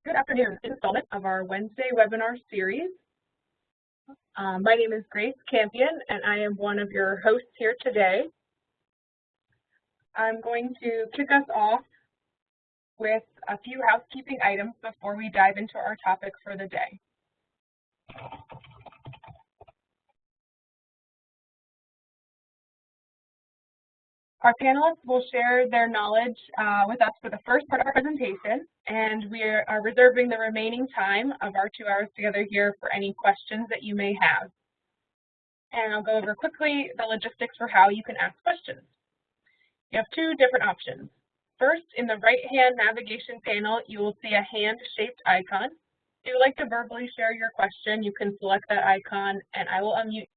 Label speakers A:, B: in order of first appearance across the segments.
A: Good afternoon. Installment of our Wednesday webinar series. My name is Grace Campion, and I am one of your hosts here today. I'm going to kick us off with a few housekeeping items before we dive into our topic for the day. Our panelists will share their knowledge with us for the first part of our presentation, and we are reserving the remaining time of our 2 hours together here for any questions that you may have. And I'll go over quickly the logistics for how you can ask questions. You have 2 different options. First, in the right-hand navigation panel, you will see a hand-shaped icon. If you would like to verbally share your question, you can select that icon, and I will unmute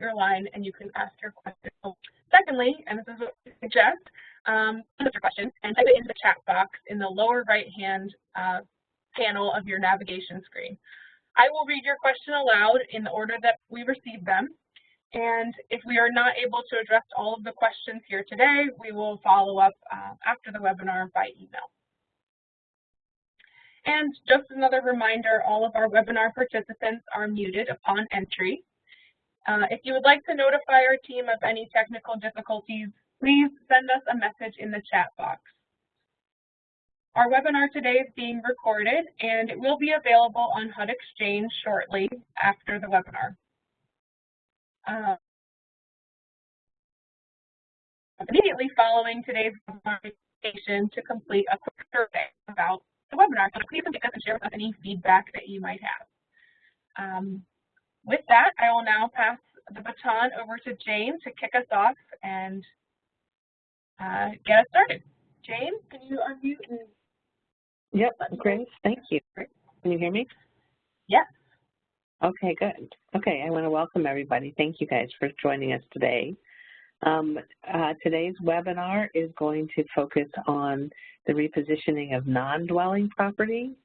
A: your line and you can ask your question. Secondly, and this is what we suggest, put your question and type it into the chat box in the lower right-hand panel of your navigation screen. I will read your question aloud in the order that we receive them, and if we are not able to address all of the questions here today, we will follow up after the webinar by email. And just another reminder, all of our webinar participants are muted upon entry. If you would like to notify our team of any technical difficulties, please send us a message in the chat box. Our webinar today is being recorded and it will be available on HUD Exchange shortly after the webinar. Immediately following today's presentation, to complete a quick survey about the webinar, so please take us and share with us any feedback that you might have. With that, I will now pass the baton over to Jane to kick us off and get us started. Jane, can you unmute? And
B: yep, Grace, thank you. Can you hear me?
A: Yes.
B: Okay, good. Okay, I want to welcome everybody. Thank you guys for joining us today. Today's webinar is going to focus on the repositioning of non-dwelling property.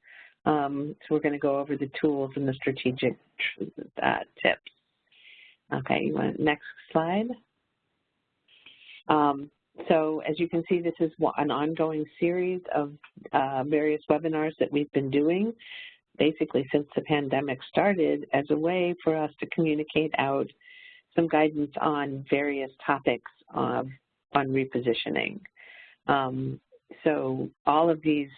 B: So we're going to go over the tools and the strategic tips. Okay, you want next slide. So as you can see, this is an ongoing series of various webinars that we've been doing basically since the pandemic started as a way for us to communicate out some guidance on various topics on repositioning. So all of these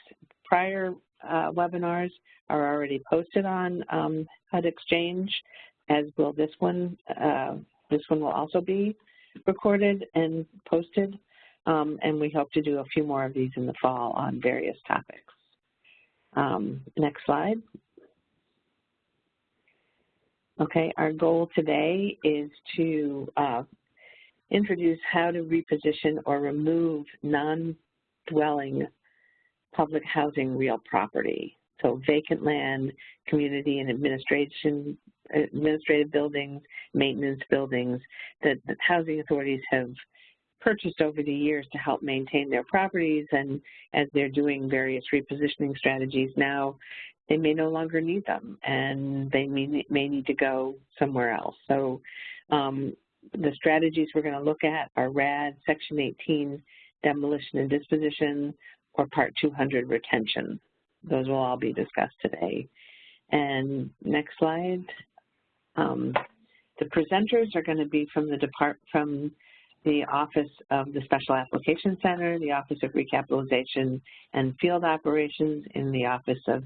B: prior webinars are already posted on HUD Exchange, as will this one. This one will also be recorded and posted, and we hope to do a few more of these in the fall on various topics. Next slide. Okay, our goal today is to introduce how to reposition or remove non-dwelling public housing real property. So vacant land, community and administrative buildings, maintenance buildings that housing authorities have purchased over the years to help maintain their properties, and as they're doing various repositioning strategies now, they may no longer need them and they may need to go somewhere else. So the strategies we're going to look at are RAD, Section 18, demolition and disposition, or Part 200 retention. Those will all be discussed today. And next slide. The presenters are going to be from the Office of the Special Application Center, the Office of Recapitalization and Field Operations in the Office of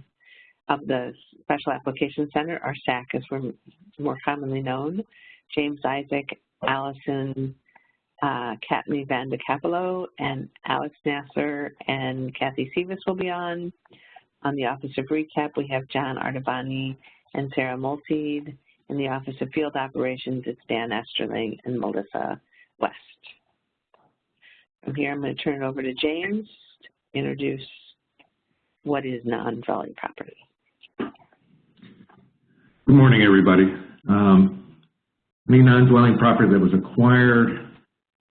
B: the Special Application Center, or SAC as we're more commonly known. James Isaac, Allison Katmy Van de Capello, and Alex Nasser and Kathy Sivas will be on. On the Office of Recap, we have John Ardavani and Sarah Mulseed. In the Office of Field Operations, it's Dan Esterling and Melissa West. From here, I'm going to turn it over to James to introduce what is non-dwelling property.
C: Good morning, everybody. Any non-dwelling property that was acquired,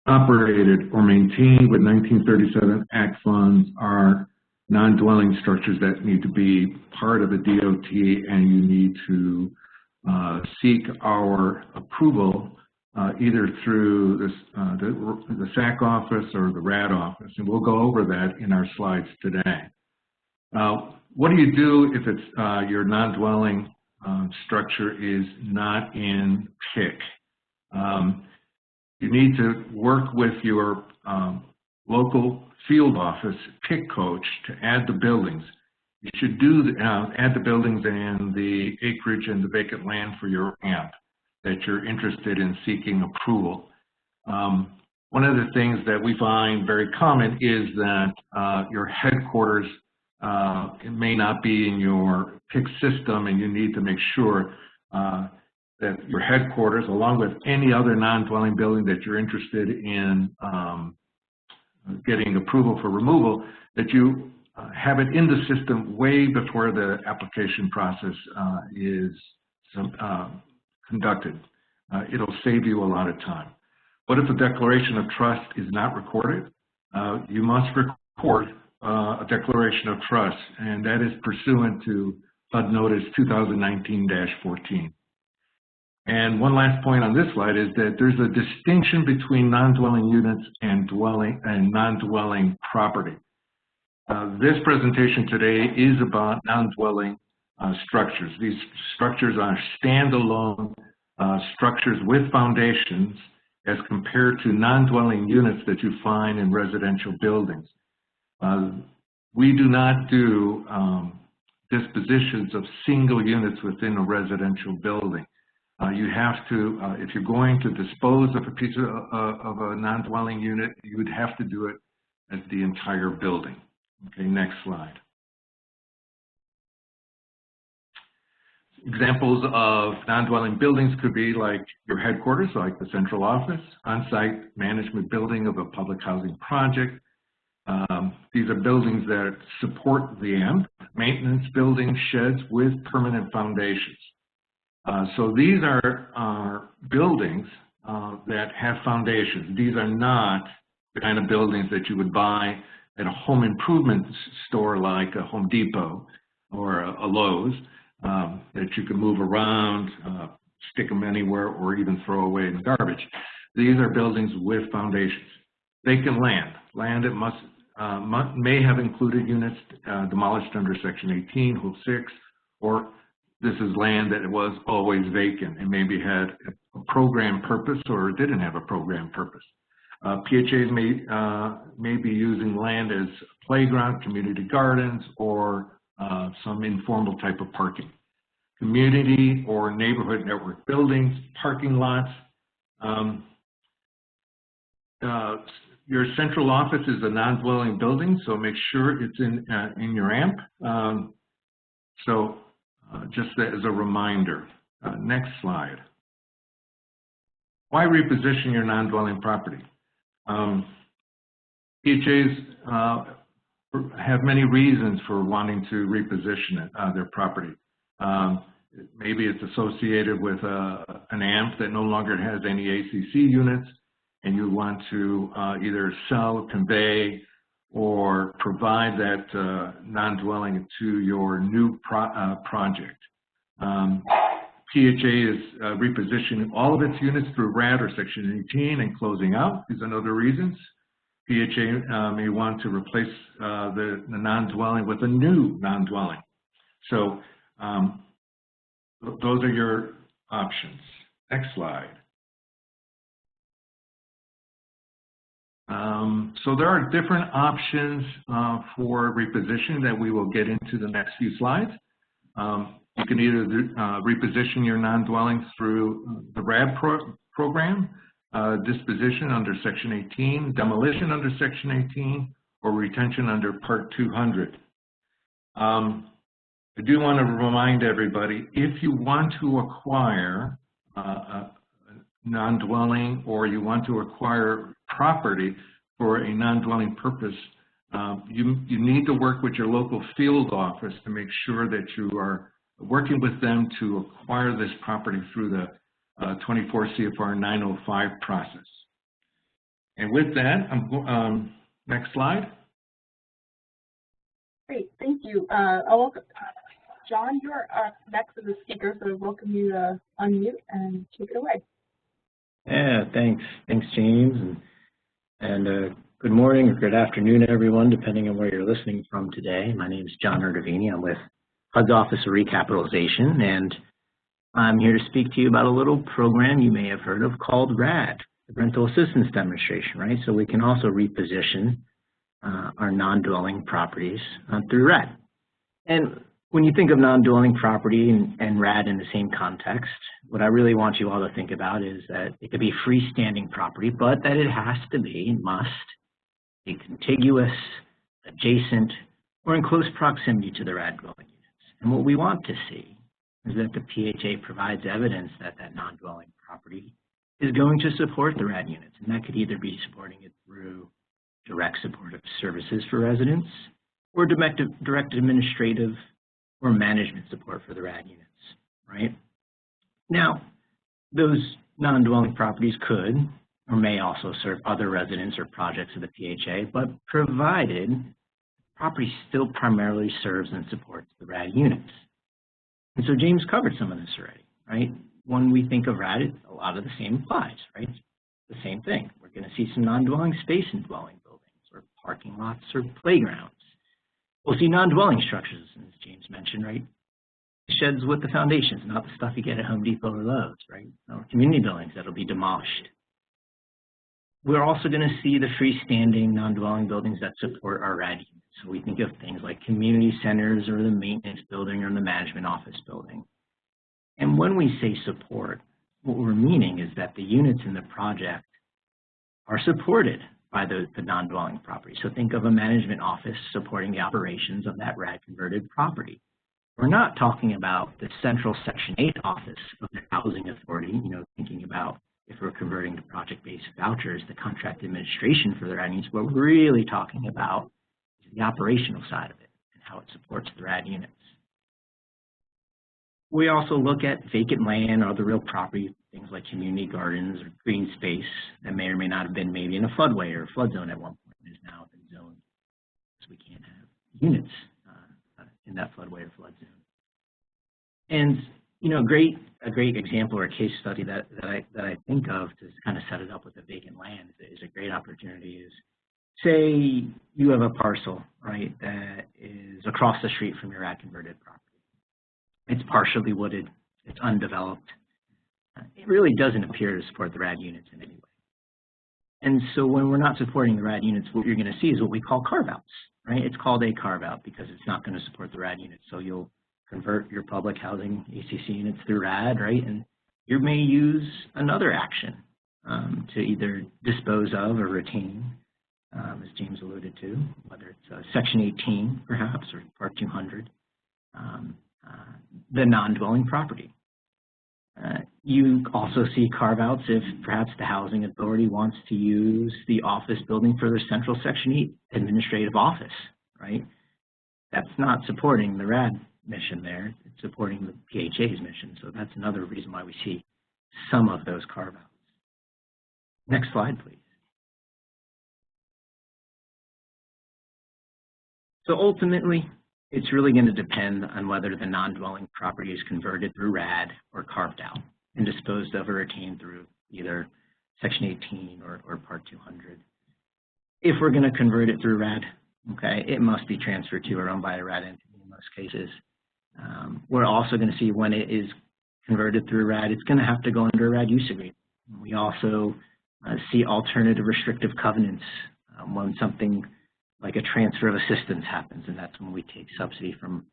C: operated, or maintained with 1937 Act funds are non-dwelling structures that need to be part of a DOT, and you need to seek our approval either through this, the SAC office or the RAD office, and we'll go over that in our slides today. What do you do if it's your non-dwelling structure is not in PIC? You need to work with your local field office PIC coach to add the buildings. You should add the buildings and the acreage and the vacant land for your AMP that you're interested in seeking approval. One of the things that we find very common is that your headquarters it may not be in your PIC system, and you need to make sure that your headquarters, along with any other non-dwelling building that you're interested in getting approval for removal, that you have it in the system way before the application process is conducted. It'll save you a lot of time. What if a declaration of trust is not recorded? You must record a declaration of trust, and that is pursuant to HUD Notice 2019-14. And one last point on this slide is that there's a distinction between non-dwelling units and non-dwelling property. This presentation today is about non-dwelling structures. These structures are standalone structures with foundations as compared to non-dwelling units that you find in residential buildings. We do not do dispositions of single units within a residential building. You have to, if you're going to dispose of a piece of a non-dwelling unit, you would have to do it as the entire building. Okay, next slide. Examples of non-dwelling buildings could be like your headquarters, like the central office, on-site management building of a public housing project. These are buildings that support the AMP, maintenance buildings, sheds with permanent foundations. So these are buildings that have foundations. These are not the kind of buildings that you would buy at a home improvement store like a Home Depot or a Lowe's that you can move around, stick them anywhere, or even throw away in the garbage. These are buildings with foundations. Vacant land that may have included units demolished under Section 18, Rule 6, or this is land that was always vacant and maybe had a program purpose or didn't have a program purpose. PHAs may be using land as playground, community gardens, or some informal type of parking. Community or neighborhood network buildings, parking lots. Your central office is a non-dwelling building, so make sure it's in your AMP. Just as a reminder. Next slide. Why reposition your non-dwelling property? PHAs have many reasons for wanting to reposition their property. Maybe it's associated with an AMP that no longer has any ACC units, and you want to either sell, convey, or provide that non-dwelling to your new project. PHA is repositioning all of its units through RAD or Section 18 and closing out is another reason. PHA may want to replace the non-dwelling with a new non-dwelling. So those are your options. Next slide. So there are different options for repositioning that we will get into the next few slides. You can either reposition your non-dwellings through the RAD program, disposition under Section 18, demolition under Section 18, or retention under Part 200. I do want to remind everybody, if you want to acquire a non-dwelling or you want to acquire property for a non-dwelling purpose, you need to work with your local field office to make sure that you are working with them to acquire this property through the 24 CFR 905 process. And with that, next slide.
A: Great, thank you. John, you're next as a speaker, so I welcome you to unmute and take it away.
D: Yeah, thanks. Thanks, James. And good morning or good afternoon, everyone, depending on where you're listening from today. My name is John Erdavini. I'm with HUD's Office of Recapitalization, and I'm here to speak to you about a little program you may have heard of called Grad, the Rental Assistance Demonstration, right? So we can also reposition our non-dwelling properties through RAD. And when you think of non-dwelling property and RAD in the same context, what I really want you all to think about is that it could be freestanding property, but that it has to be, must be contiguous, adjacent, or in close proximity to the RAD dwelling units. And what we want to see is that the PHA provides evidence that that non-dwelling property is going to support the RAD units. And that could either be supporting it through direct supportive services for residents or direct administrative or management support for the RAD units, right? Now, those non-dwelling properties could or may also serve other residents or projects of the PHA, but provided property still primarily serves and supports the RAD units. And so James covered some of this already, right? When we think of RAD, a lot of the same applies, right? It's the same thing. We're going to see some non-dwelling space in dwelling buildings or parking lots or playgrounds. We'll see non-dwelling structures, as James mentioned, right? Sheds with the foundations, not the stuff you get at Home Depot or Lowe's, right? Or community buildings that'll be demolished. We're also going to see the freestanding non-dwelling buildings that support our RAD units. So we think of things like community centers or the maintenance building or the management office building. And when we say support, what we're meaning is that the units in the project are supported by the non-dwelling property. So think of a management office supporting the operations of that RAD converted property. We're not talking about the central Section 8 office of the housing authority, you know, thinking about if we're converting to project-based vouchers, the contract administration for the RAD units. What we're really talking about is the operational side of it and how it supports the RAD units. We also look at vacant land or other real property, things like community gardens or green space that may or may not have been maybe in a floodway or a flood zone at one point and has now been zoned. So we can't have units in that floodway or flood zone. And you know, a great example or a case study that I think of to kind of set it up with the vacant land is a great opportunity is, say you have a parcel, right, that is across the street from your RAD converted property. It's partially wooded, it's undeveloped. It really doesn't appear to support the RAD units in any way. And so when we're not supporting the RAD units, what you're going to see is what we call carve outs, right? It's called a carve out because it's not going to support the RAD units. So you'll convert your public housing ACC units through RAD, right? And you may use another action to either dispose of or retain, as James alluded to, whether it's Section 18 perhaps or Part 200, the non-dwelling property. You also see carve-outs if perhaps the housing authority wants to use the office building for their central Section 8 administrative office, right? That's not supporting the RAD mission there. It's supporting the PHA's mission. So that's another reason why we see some of those carve-outs. Next slide, please. So ultimately, it's really going to depend on whether the non-dwelling property is converted through RAD or carved out and disposed of or retained through either Section 18 or Part 200. If we're going to convert it through RAD, okay, it must be transferred to or owned by a RAD entity in most cases. We're also going to see when it is converted through RAD, it's going to have to go under a RAD use agreement. We also see alternative restrictive covenants when something like a transfer of assistance happens, and that's when we take subsidy from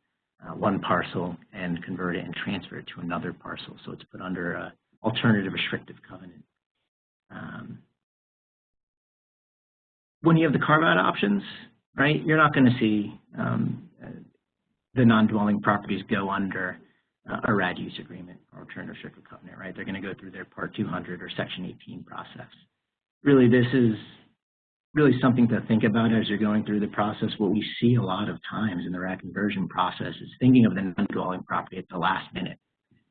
D: one parcel and convert it and transfer it to another parcel. So it's put under an alternative restrictive covenant. When you have the carve-out options, right, you're not going to see the non-dwelling properties go under a RAD use agreement or alternative restrictive covenant, right? They're going to go through their Part 200 or Section 18 process. Really, this is really something to think about as you're going through the process. What we see a lot of times in the RAD conversion process is thinking of the non-dwelling property at the last minute.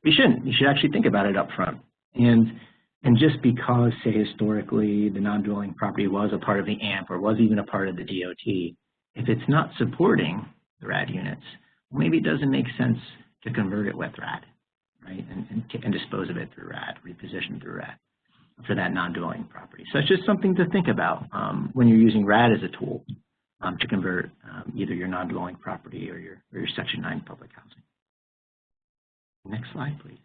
D: We shouldn't. You should actually think about it up front. And just because, say, historically, the non-dwelling property was a part of the AMP or was even a part of the DOT, if it's not supporting the RAD units, maybe it doesn't make sense to convert it with RAD, right, and dispose of it through RAD, reposition through RAD. for that non-dwelling property. So it's just something to think about when you're using RAD as a tool to convert either your non-dwelling property or your Section 9 public housing. Next slide, please.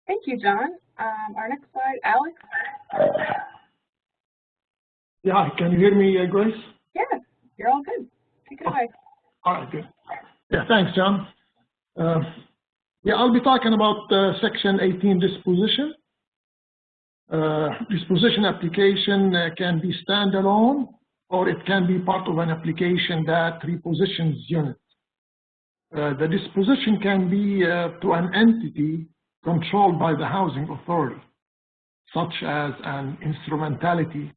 A: Thank you, John. Our next slide, Alex.
E: Yeah, can you hear me, Grace?
A: Yeah, you're all good. Take it away.
E: All right, good. Yeah, thanks, John. Yeah, I'll be talking about Section 18 disposition. Disposition application can be standalone, or it can be part of an application that repositions units. The disposition can be to an entity controlled by the housing authority, such as an instrumentality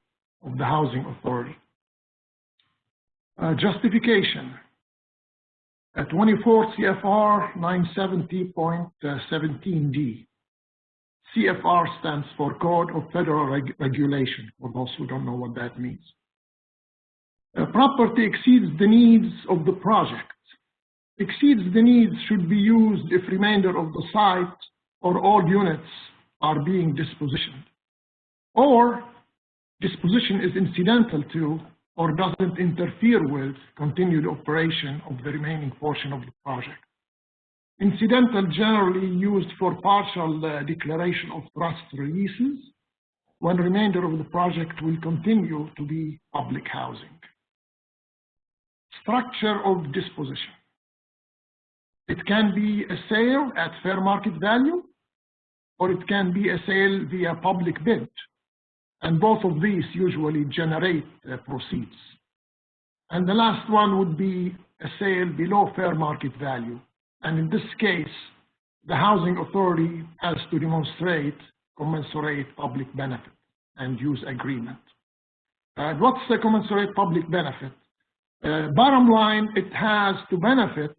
E: of the housing authority. Justification. 24 CFR 970.17D. CFR stands for Code of Federal Regulation, for those who don't know what that means. Property exceeds the needs of the project. Exceeds the needs should be used if remainder of the site or all units are being dispositioned, or disposition is incidental to or doesn't interfere with continued operation of the remaining portion of the project. Incidental generally used for partial declaration of trust releases when remainder of the project will continue to be public housing. Structure of disposition. It can be a sale at fair market value, or it can be a sale via public bid. And both of these usually generate proceeds. And the last one would be a sale below fair market value. And in this case, the housing authority has to demonstrate commensurate public benefit and use agreement. What's the commensurate public benefit? Bottom line, it has to benefit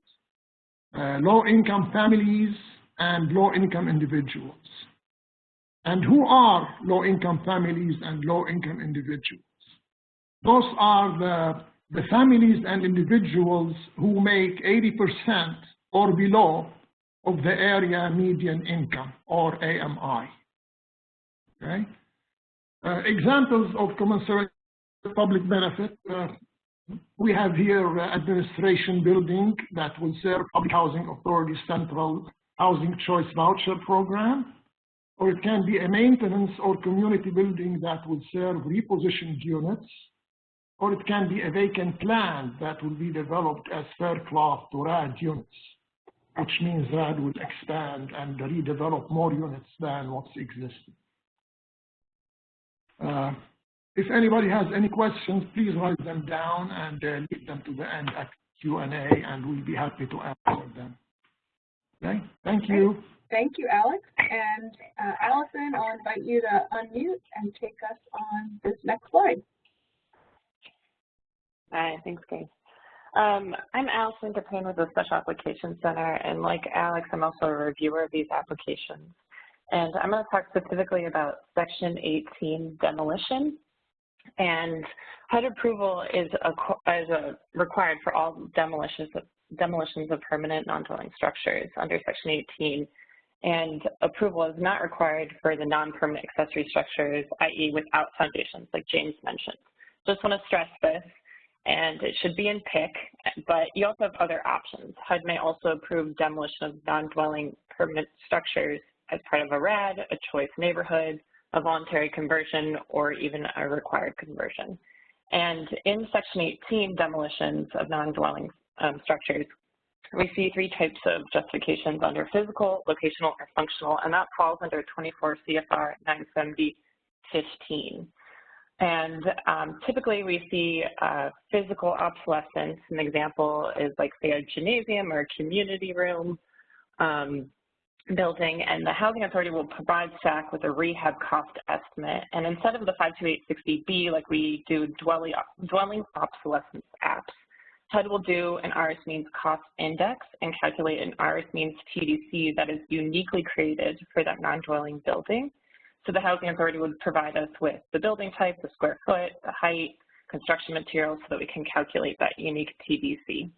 E: low-income families and low-income individuals. And who are low-income families and low-income individuals? Those are the families and individuals who make 80% or below of the area median income, or AMI. Okay? Examples of commensurate public benefit. We have here administration building that will serve Public Housing Authority Central Housing Choice Voucher Program, or it can be a maintenance or community building that will serve repositioned units, or it can be a vacant land that will be developed as fair cloth to RAD units, which means RAD will expand and redevelop more units than what's existing. If anybody has any questions, please write them down and leave them to the end at Q&A, and we'll be happy to answer them. Okay, thank you.
A: Thank you, Alex. And Allison, I'll invite you to unmute and take us on this next slide.
F: Hi, thanks, Grace. I'm Allison Capane with the Special Application Center, and like Alex, I'm also a reviewer of these applications. And I'm going to talk specifically about Section 18 demolition. And HUD approval is required for all demolitions of permanent non-dwelling structures under Section 18. And approval is not required for the non-permanent accessory structures, i.e. without foundations, like James mentioned. Just want to stress this, and it should be in PIC, but you also have other options. HUD may also approve demolition of non-dwelling permanent structures as part of a RAD, a choice neighborhood, a voluntary conversion, or even a required conversion. And in Section 18 demolitions of non-dwelling structures, we see three types of justifications under physical, locational, or functional, and that falls under 24 CFR 970.15. And typically we see physical obsolescence. An example is like, say, a gymnasium or a community room building, and the housing authority will provide SAC with a rehab cost estimate. And instead of the 52860B, like we do dwelling obsolescence apps, HUD will do an RS means cost index and calculate an RS means TDC that is uniquely created for that non-dwelling building. So the housing authority would provide us with the building type, the square foot, the height, construction materials, so that we can calculate that unique TDC.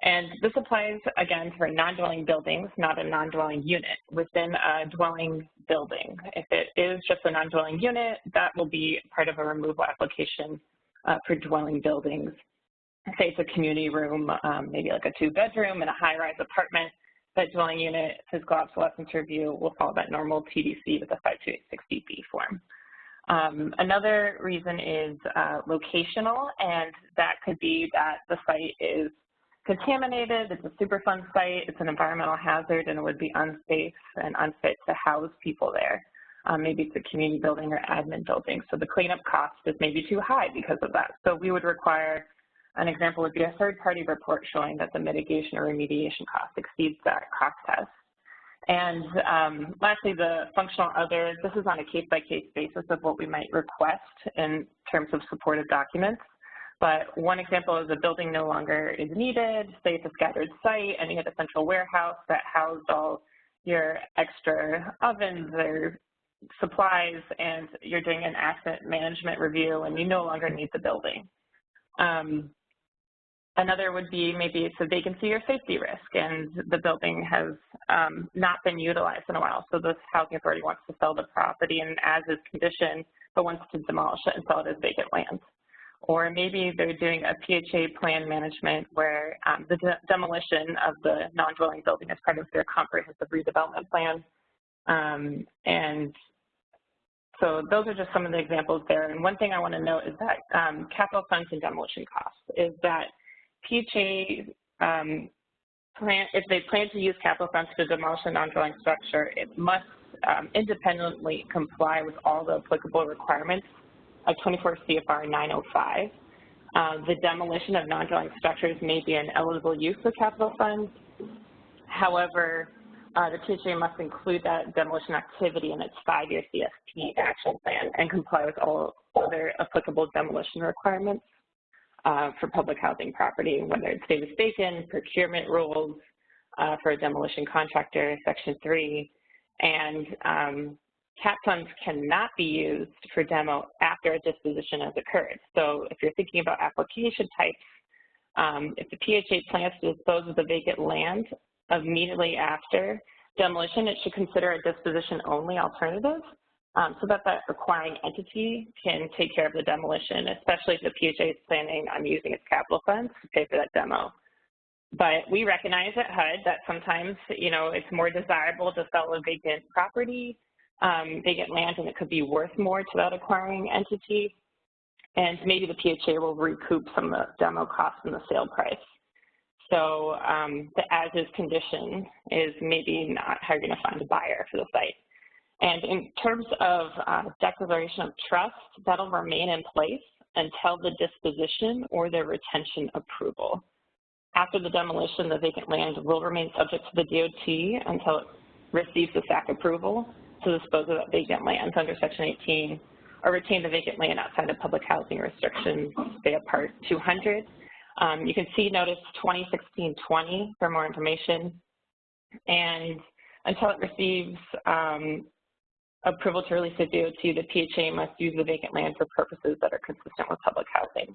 F: And this applies, again, for non-dwelling buildings, not a non-dwelling unit within a dwelling building. If it is just a non-dwelling unit, that will be part of a removal application for dwelling buildings. Say it's a community room, maybe like a 2-bedroom in a high-rise apartment. That dwelling unit physical obsolescence review will follow that normal TDC with a 52860B form. Another reason is locational, and that could be that the site is contaminated, it's a Superfund site, it's an environmental hazard, and it would be unsafe and unfit to house people there. Maybe it's a community building or admin building, so the cleanup cost is maybe too high because of that. So we would require, an example would be a third-party report showing that the mitigation or remediation cost exceeds that cost test. And lastly, the functional other, this is on a case-by-case basis of what we might request in terms of supportive documents. But one example is a building no longer is needed, say it's a scattered site and you had a central warehouse that housed all your extra ovens or supplies, and you're doing an asset management review and you no longer need the building. Another would be maybe it's a vacancy or safety risk and the building has not been utilized in a while. So the housing authority wants to sell the property in as-is condition, but wants to demolish it and sell it as vacant land. Or maybe they're doing a PHA plan management where the demolition of the non-dwelling building is part of their comprehensive redevelopment plan. And so those are just some of the examples there. And one thing I want to note is that capital funds and demolition costs is that PHA, if they plan to use capital funds to demolish a non-dwelling structure, it must independently comply with all the applicable requirements of 24 CFR 905. The demolition of non-dwelling structures may be an eligible use of capital funds. However, the PHA must include that demolition activity in its 5-year CSP action plan and comply with all other applicable demolition requirements for public housing property, whether it's status vacant, procurement rules for a demolition contractor, Section 3, and CAP funds cannot be used for demo after a disposition has occurred. So if you're thinking about application types, if the PHA plans to dispose of the vacant land immediately after demolition, it should consider a disposition-only alternative so that that acquiring entity can take care of the demolition, especially if the PHA is planning on using its capital funds to pay for that demo. But we recognize at HUD that sometimes, you know, it's more desirable to sell a vacant property, vacant land, and it could be worth more to that acquiring entity. And maybe the PHA will recoup some of the demo costs in the sale price. So the as-is condition is maybe not how you're going to find a buyer for the site. And in terms of declaration of trust, that'll remain in place until the disposition or the retention approval. After the demolition, the vacant land will remain subject to the DOT until it receives the SAC approval to dispose of that vacant land under Section 18 or retain the vacant land outside of public housing restrictions via Part 200. You can see Notice 2016-20 for more information. And until it receives approval to release the DOT, the PHA must use the vacant land for purposes that are consistent with public housing.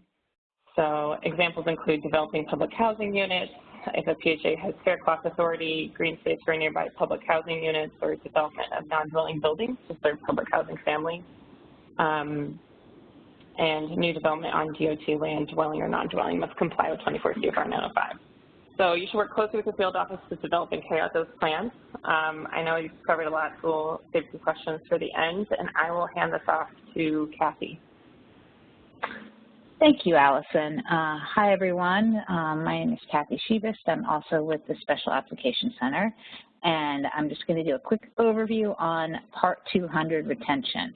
F: So examples include developing public housing units, if a PHA has fair cloth authority, green space for nearby public housing units, or development of non-dwelling buildings to serve public housing families, and new development on DOT land, dwelling or non-dwelling, must comply with 24 CFR 905. So you should work closely with the field office to develop and carry out those plans. I know you've covered a lot, so we'll save some questions for the end, and I will hand this off to Kathy.
G: Thank you, Allison. Hi, everyone. My name is Kathy Shebist. I'm also with the Special Application Center, and I'm just going to do a quick overview on Part 200 retention.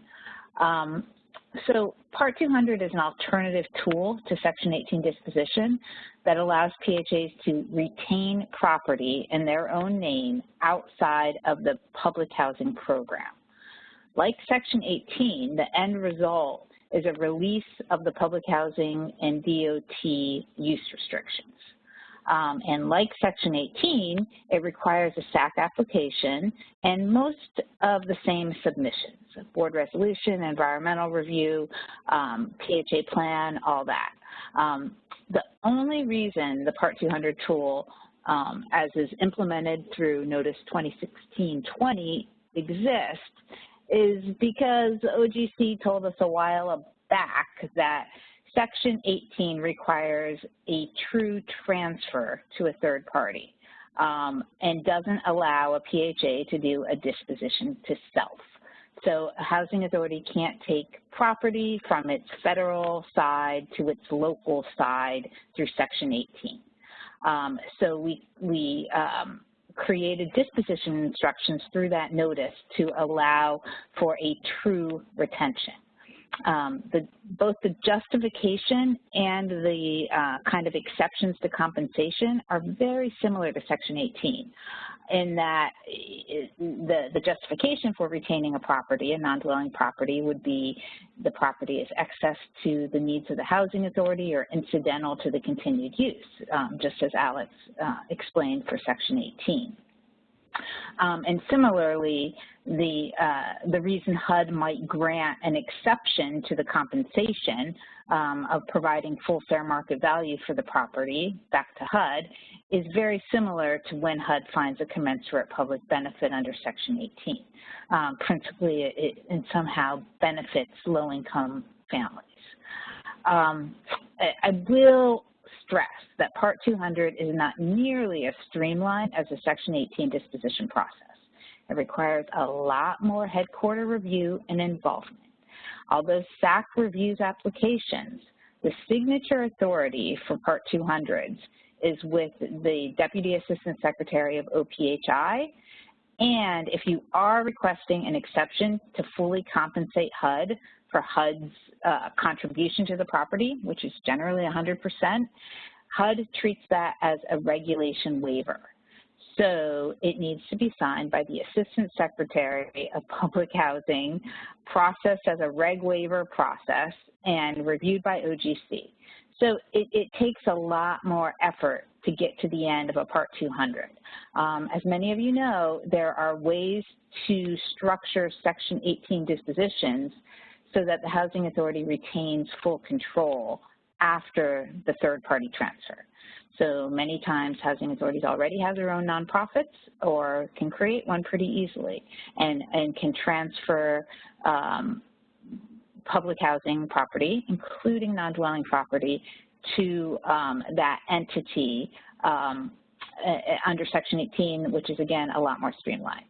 G: So Part 200 is an alternative tool to Section 18 disposition that allows PHAs to retain property in their own name outside of the public housing program. Like Section 18, the end result is a release of the public housing and DOT use restrictions. And like Section 18, it requires a SAC application and most of the same submissions, board resolution, environmental review, PHA plan, all that. The only reason the Part 200 tool, as is implemented through Notice 2016-20, exists is because OGC told us a while back that Section 18 requires a true transfer to a third party and doesn't allow a PHA to do a disposition to self. So a housing authority can't take property from its federal side to its local side through Section 18. So we created disposition instructions through that notice to allow for a true retention. Both the justification and the kind of exceptions to compensation are very similar to Section 18 in that the justification for retaining a property, a non-dwelling property, would be the property is excess to the needs of the housing authority or incidental to the continued use, just as Alex explained for Section 18. And similarly, the reason HUD might grant an exception to the compensation of providing full fair market value for the property back to HUD is very similar to when HUD finds a commensurate public benefit under Section 18. Principally, it somehow benefits low-income families. I will stress that Part 200 is not nearly as streamlined as the Section 18 disposition process. It requires a lot more headquarter review and involvement. Although SAC reviews applications, the signature authority for Part 200s is with the Deputy Assistant Secretary of OPHI, and if you are requesting an exception to fully compensate HUD for HUD's contribution to the property, which is generally 100%, HUD treats that as a regulation waiver. So it needs to be signed by the Assistant Secretary of Public Housing, processed as a reg waiver process, and reviewed by OGC. So it takes a lot more effort to get to the end of a Part 200. As many of you know, there are ways to structure Section 18 dispositions so that the housing authority retains full control after the third-party transfer. So many times housing authorities already have their own nonprofits or can create one pretty easily and can transfer public housing property, including non-dwelling property, to that entity under Section 18, which is, again, a lot more streamlined.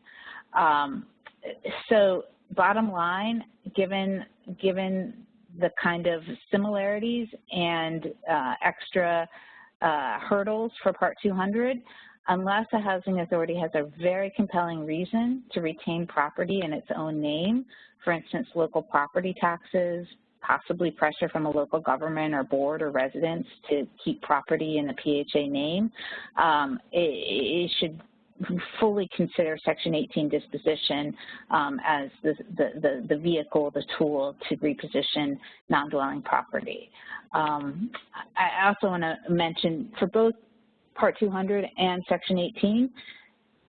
G: So bottom line, given the kind of similarities and extra hurdles for Part 200, unless a housing authority has a very compelling reason to retain property in its own name, for instance, local property taxes, possibly pressure from a local government or board or residents to keep property in the PHA name, it should fully consider Section 18 disposition as the vehicle, the tool to reposition non-dwelling property. I also want to mention for both Part 200 and Section 18,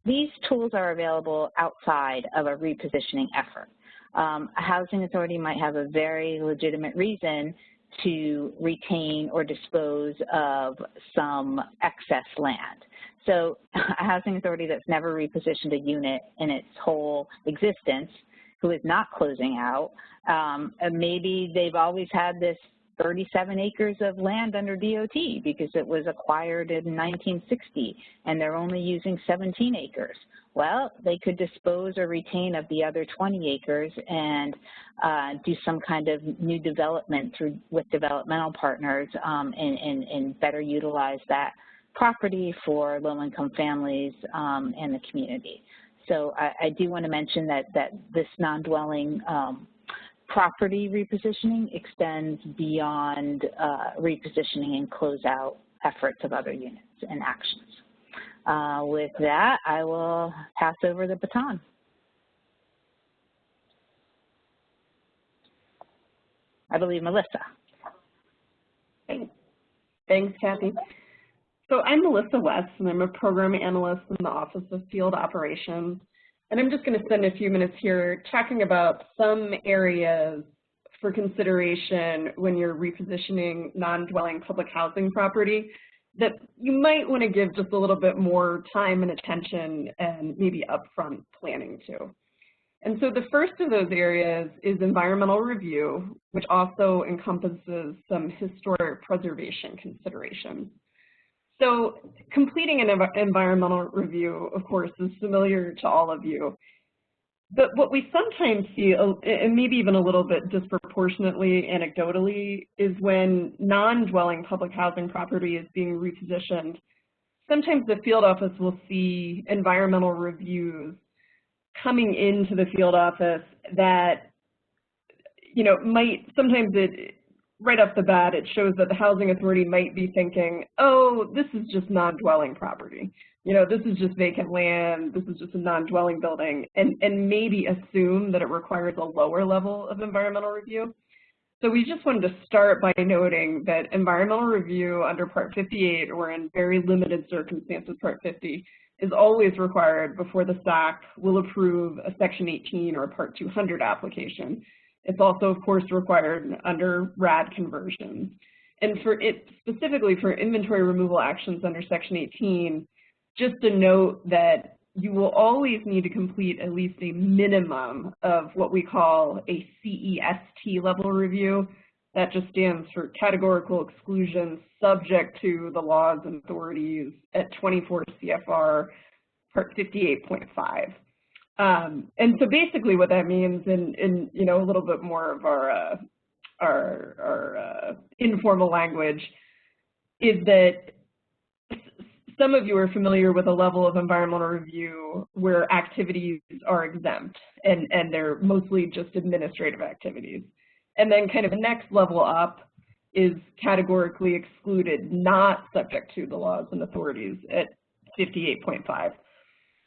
G: these tools are available outside of a repositioning effort. A housing authority might have a very legitimate reason to retain or dispose of some excess land. So a housing authority that's never repositioned a unit in its whole existence, who is not closing out, maybe they've always had this 37 acres of land under DOT because it was acquired in 1960 and they're only using 17 acres. Well, they could dispose or retain of the other 20 acres and do some kind of new development with developmental partners and better utilize that property for low-income families and the community. So I do want to mention that this non-dwelling property repositioning extends beyond repositioning and closeout efforts of other units and actions. With that, I will pass over the baton. I believe Melissa.
H: Thanks, Kathy. So I'm Melissa West, and I'm a program analyst in the Office of Field Operations. And I'm just going to spend a few minutes here talking about some areas for consideration when you're repositioning non-dwelling public housing property that you might want to give just a little bit more time and attention and maybe upfront planning to. And so the first of those areas is environmental review, which also encompasses some historic preservation considerations. So completing an environmental review, of course, is familiar to all of you. But what we sometimes see, and maybe even a little bit disproportionately anecdotally, is when non-dwelling public housing property is being repositioned, sometimes the field office will see environmental reviews coming into the field office that, you know, sometimes right off the bat, it shows that the housing authority might be thinking, oh, this is just non-dwelling property. You know, this is just vacant land, this is just a non-dwelling building, and maybe assume that it requires a lower level of environmental review. So we just wanted to start by noting that environmental review under Part 58, or in very limited circumstances, Part 50, is always required before the SAC will approve a Section 18 or a Part 200 application. It's also, of course, required under RAD conversions. And specifically for inventory removal actions under Section 18, just a note that you will always need to complete at least a minimum of what we call a CEST level review. That just stands for categorical exclusion subject to the laws and authorities at 24 CFR Part 58.5. And so basically what that means in you know, a little bit more of our informal language is that some of you are familiar with a level of environmental review where activities are exempt and they're mostly just administrative activities. And then kind of the next level up is categorically excluded, not subject to the laws and authorities at 58.5.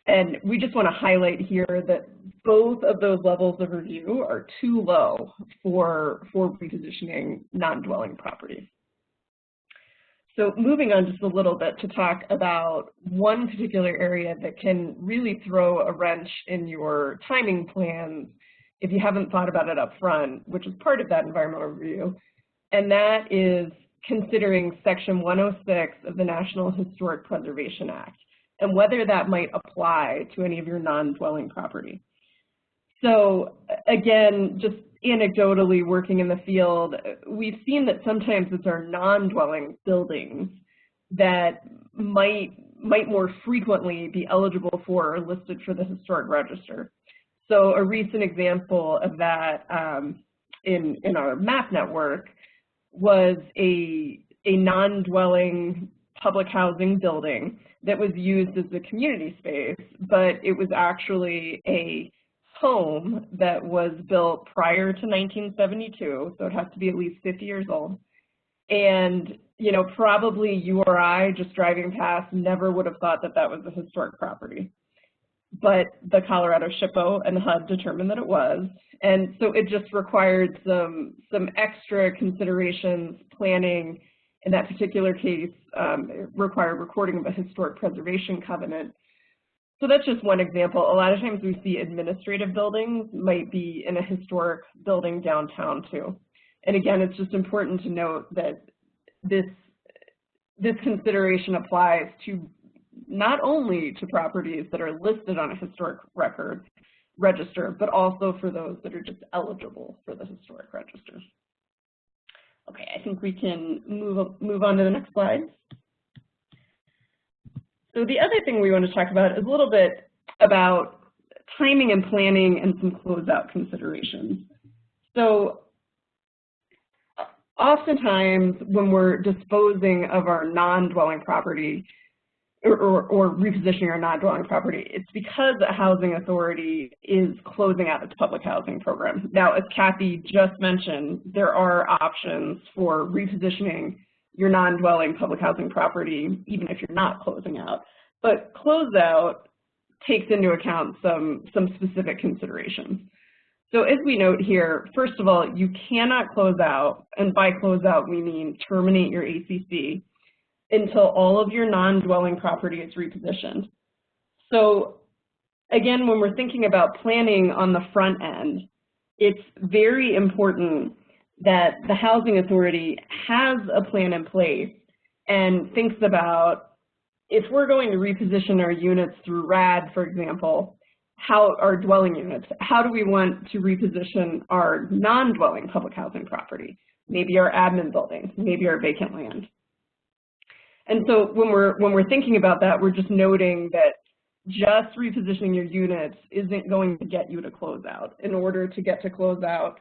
H: And we just want to highlight here that both of those levels of review are too low for repositioning non-dwelling properties. So moving on just a little bit to talk about one particular area that can really throw a wrench in your timing plans if you haven't thought about it up front, which is part of that environmental review, and that is considering Section 106 of the National Historic Preservation Act and whether that might apply to any of your non-dwelling property. So again, just anecdotally working in the field, we've seen that sometimes it's our non-dwelling buildings that might more frequently be eligible for or listed for the historic register. So a recent example of that in our map network was a non-dwelling public housing building that was used as a community space, but it was actually a home that was built prior to 1972, so it has to be at least 50 years old. And, you know, probably you or I just driving past never would have thought that that was a historic property. But the Colorado SHPO and HUD determined that it was. And so it just required some extra considerations, planning. In that particular case, it required recording of a historic preservation covenant. So that's just one example. A lot of times we see administrative buildings might be in a historic building downtown too. And again, it's just important to note that this consideration applies to not only to properties that are listed on a historic register, but also for those that are just eligible for the historic register. Okay, I think we can move on to the next slide. So the other thing we want to talk about is a little bit about timing and planning and some closeout considerations. So oftentimes when we're disposing of our non-dwelling property or repositioning our non-dwelling property, it's because a housing authority is closing out its public housing program. Now, as Kathy just mentioned, there are options for repositioning your non-dwelling public housing property, even if you're not closing out. But closeout takes into account some specific considerations. So as we note here, first of all, you cannot close out, and by close out we mean terminate your ACC, until all of your non-dwelling property is repositioned. So again, when we're thinking about planning on the front end, it's very important that the housing authority has a plan in place and thinks about, if we're going to reposition our units through RAD, for example, how our dwelling units, how do we want to reposition our non-dwelling public housing property? Maybe our admin buildings, maybe our vacant land. And so when we're thinking about that, we're just noting that just repositioning your units isn't going to get you to closeout. In order to get to closeout,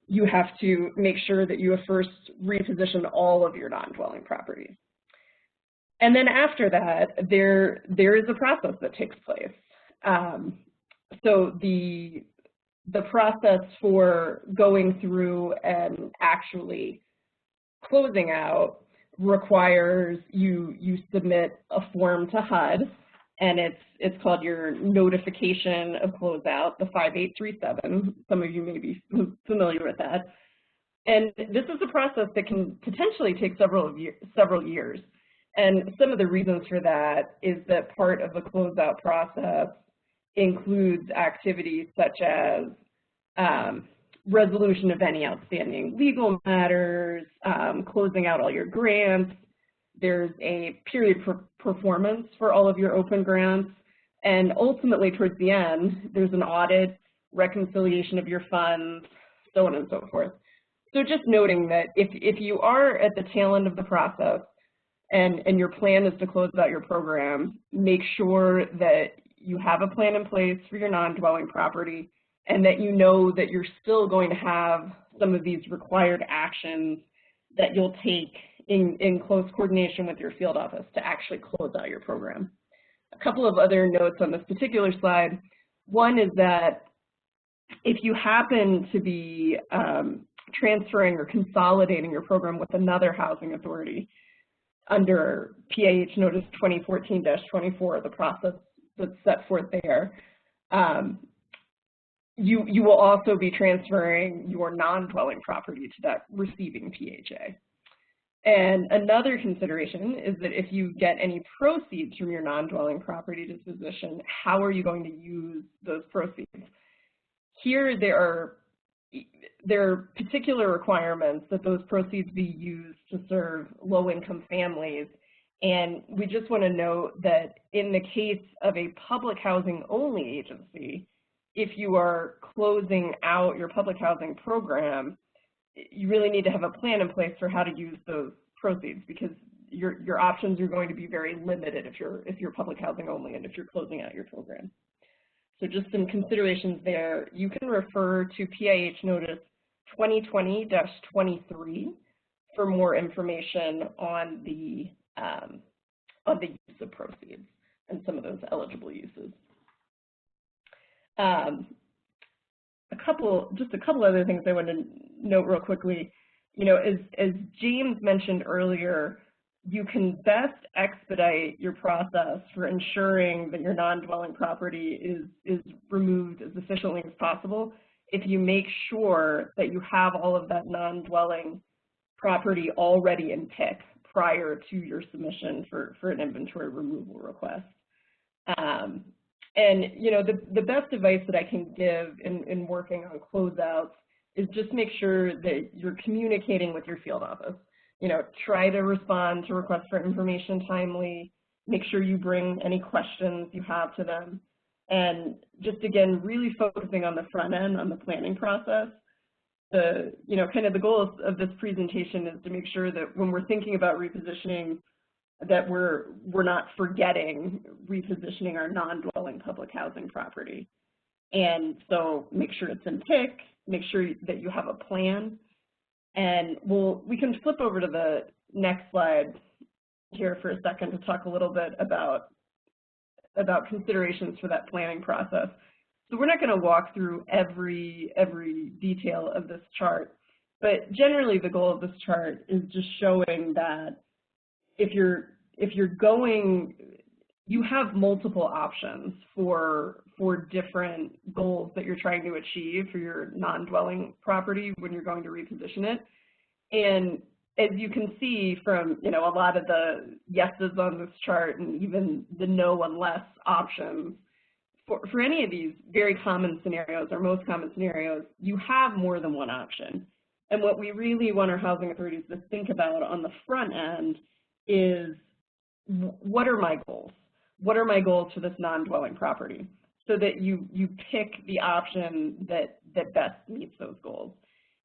H: you have to make sure that you have first repositioned all of your non-dwelling properties. And then after that, there is a process that takes place. So the process for going through and actually closing out requires you submit a form to HUD, and it's called your notification of closeout, the 5837. Some of you may be familiar with that. And this is a process that can potentially take several years. And some of the reasons for that is that part of the closeout process includes activities such as resolution of any outstanding legal matters, closing out all your grants. There's a period for performance for all of your open grants. And ultimately, towards the end, there's an audit, reconciliation of your funds, so on and so forth. So just noting that if you are at the tail end of the process and your plan is to close out your program, make sure that you have a plan in place for your non-dwelling property, and that you know that you're still going to have some of these required actions that you'll take in close coordination with your field office to actually close out your program. A couple of other notes on this particular slide. One is that if you happen to be transferring or consolidating your program with another housing authority under PAH Notice 2014-24, the process that's set forth there, you will also be transferring your non-dwelling property to that receiving PHA. And another consideration is that if you get any proceeds from your non-dwelling property disposition, how are you going to use those proceeds? Here there are particular requirements that those proceeds be used to serve low-income families. And we just want to note that in the case of a public housing only agency, if you are closing out your public housing program, you really need to have a plan in place for how to use those proceeds, because your options are going to be very limited if you're public housing only and if you're closing out your program. So just some considerations there. You can refer to PIH Notice 2020-23 for more information on the use of proceeds and some of those eligible uses. Just a couple other things I want to note real quickly. You know, as James mentioned earlier, you can best expedite your process for ensuring that your non-dwelling property is removed as efficiently as possible if you make sure that you have all of that non-dwelling property already in PIC prior to your submission for an inventory removal request. And you know, the best advice that I can give in working on closeouts is just make sure that you're communicating with your field office. You know, try to respond to requests for information timely, make sure you bring any questions you have to them, and just again, really focusing on the front end, on the planning process. Kind of the goal of this presentation is to make sure that when we're thinking about repositioning, that we're not forgetting repositioning our non-dwelling public housing property. And so make sure it's in PIC, make sure that you have a plan, and we can flip over to the next slide here for a second to talk a little bit about considerations for that planning process. So we're not going to walk through every detail of this chart, but generally the goal of this chart is just showing that if you're going, you have multiple options for different goals that you're trying to achieve for your non-dwelling property when you're going to reposition it. And as you can see from, you know, a lot of the yeses on this chart and even the no unless options, for any of these very common scenarios or most common scenarios, you have more than one option. And what we really want our housing authorities to think about on the front end is, what are my goals? What are my goals for this non-dwelling property? So that you pick the option that best meets those goals.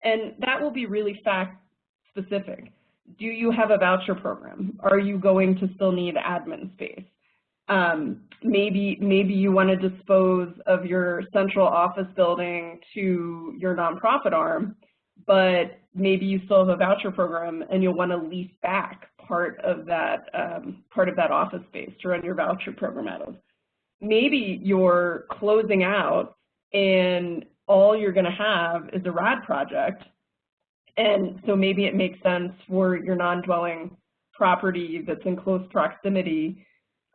H: And that will be really fact specific. Do you have a voucher program? Are you going to still need admin space? Maybe you want to dispose of your central office building to your nonprofit arm, but maybe you still have a voucher program and you'll want to lease back part of that office space to run your voucher program out of. Maybe you're closing out and all you're going to have is a RAD project, and so maybe it makes sense for your non-dwelling property that's in close proximity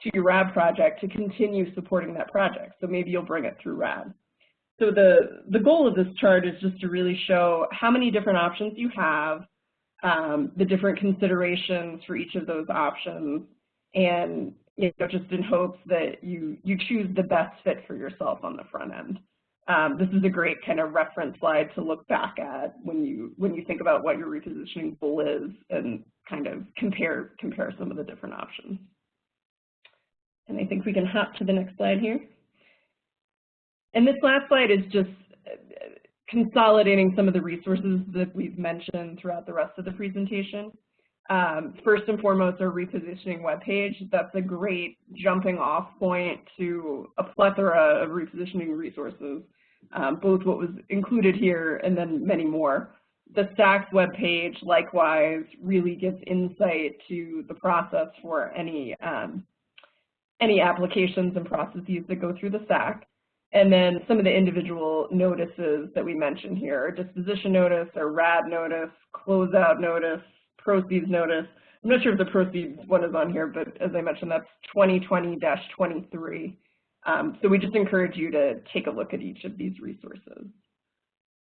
H: to your RAD project to continue supporting that project. So maybe you'll bring it through RAD. So the goal of this chart is just to really show how many different options you have, the different considerations for each of those options, and just in hopes that you choose the best fit for yourself on the front end. This is a great kind of reference slide to look back at when you think about what your repositioning goal is and kind of compare some of the different options. And I think we can hop to the next slide here. And this last slide is just consolidating some of the resources that we've mentioned throughout the rest of the presentation. First and foremost, our repositioning webpage. That's a great jumping off point to a plethora of repositioning resources, both what was included here and then many more. The SACS webpage, likewise, really gives insight to the process for any applications and processes that go through the SAC. And then some of the individual notices that we mentioned here, disposition notice, or RAD notice, closeout notice, proceeds notice. I'm not sure if the proceeds one is on here, but as I mentioned, that's 2020-23. So we just encourage you to take a look at each of these resources.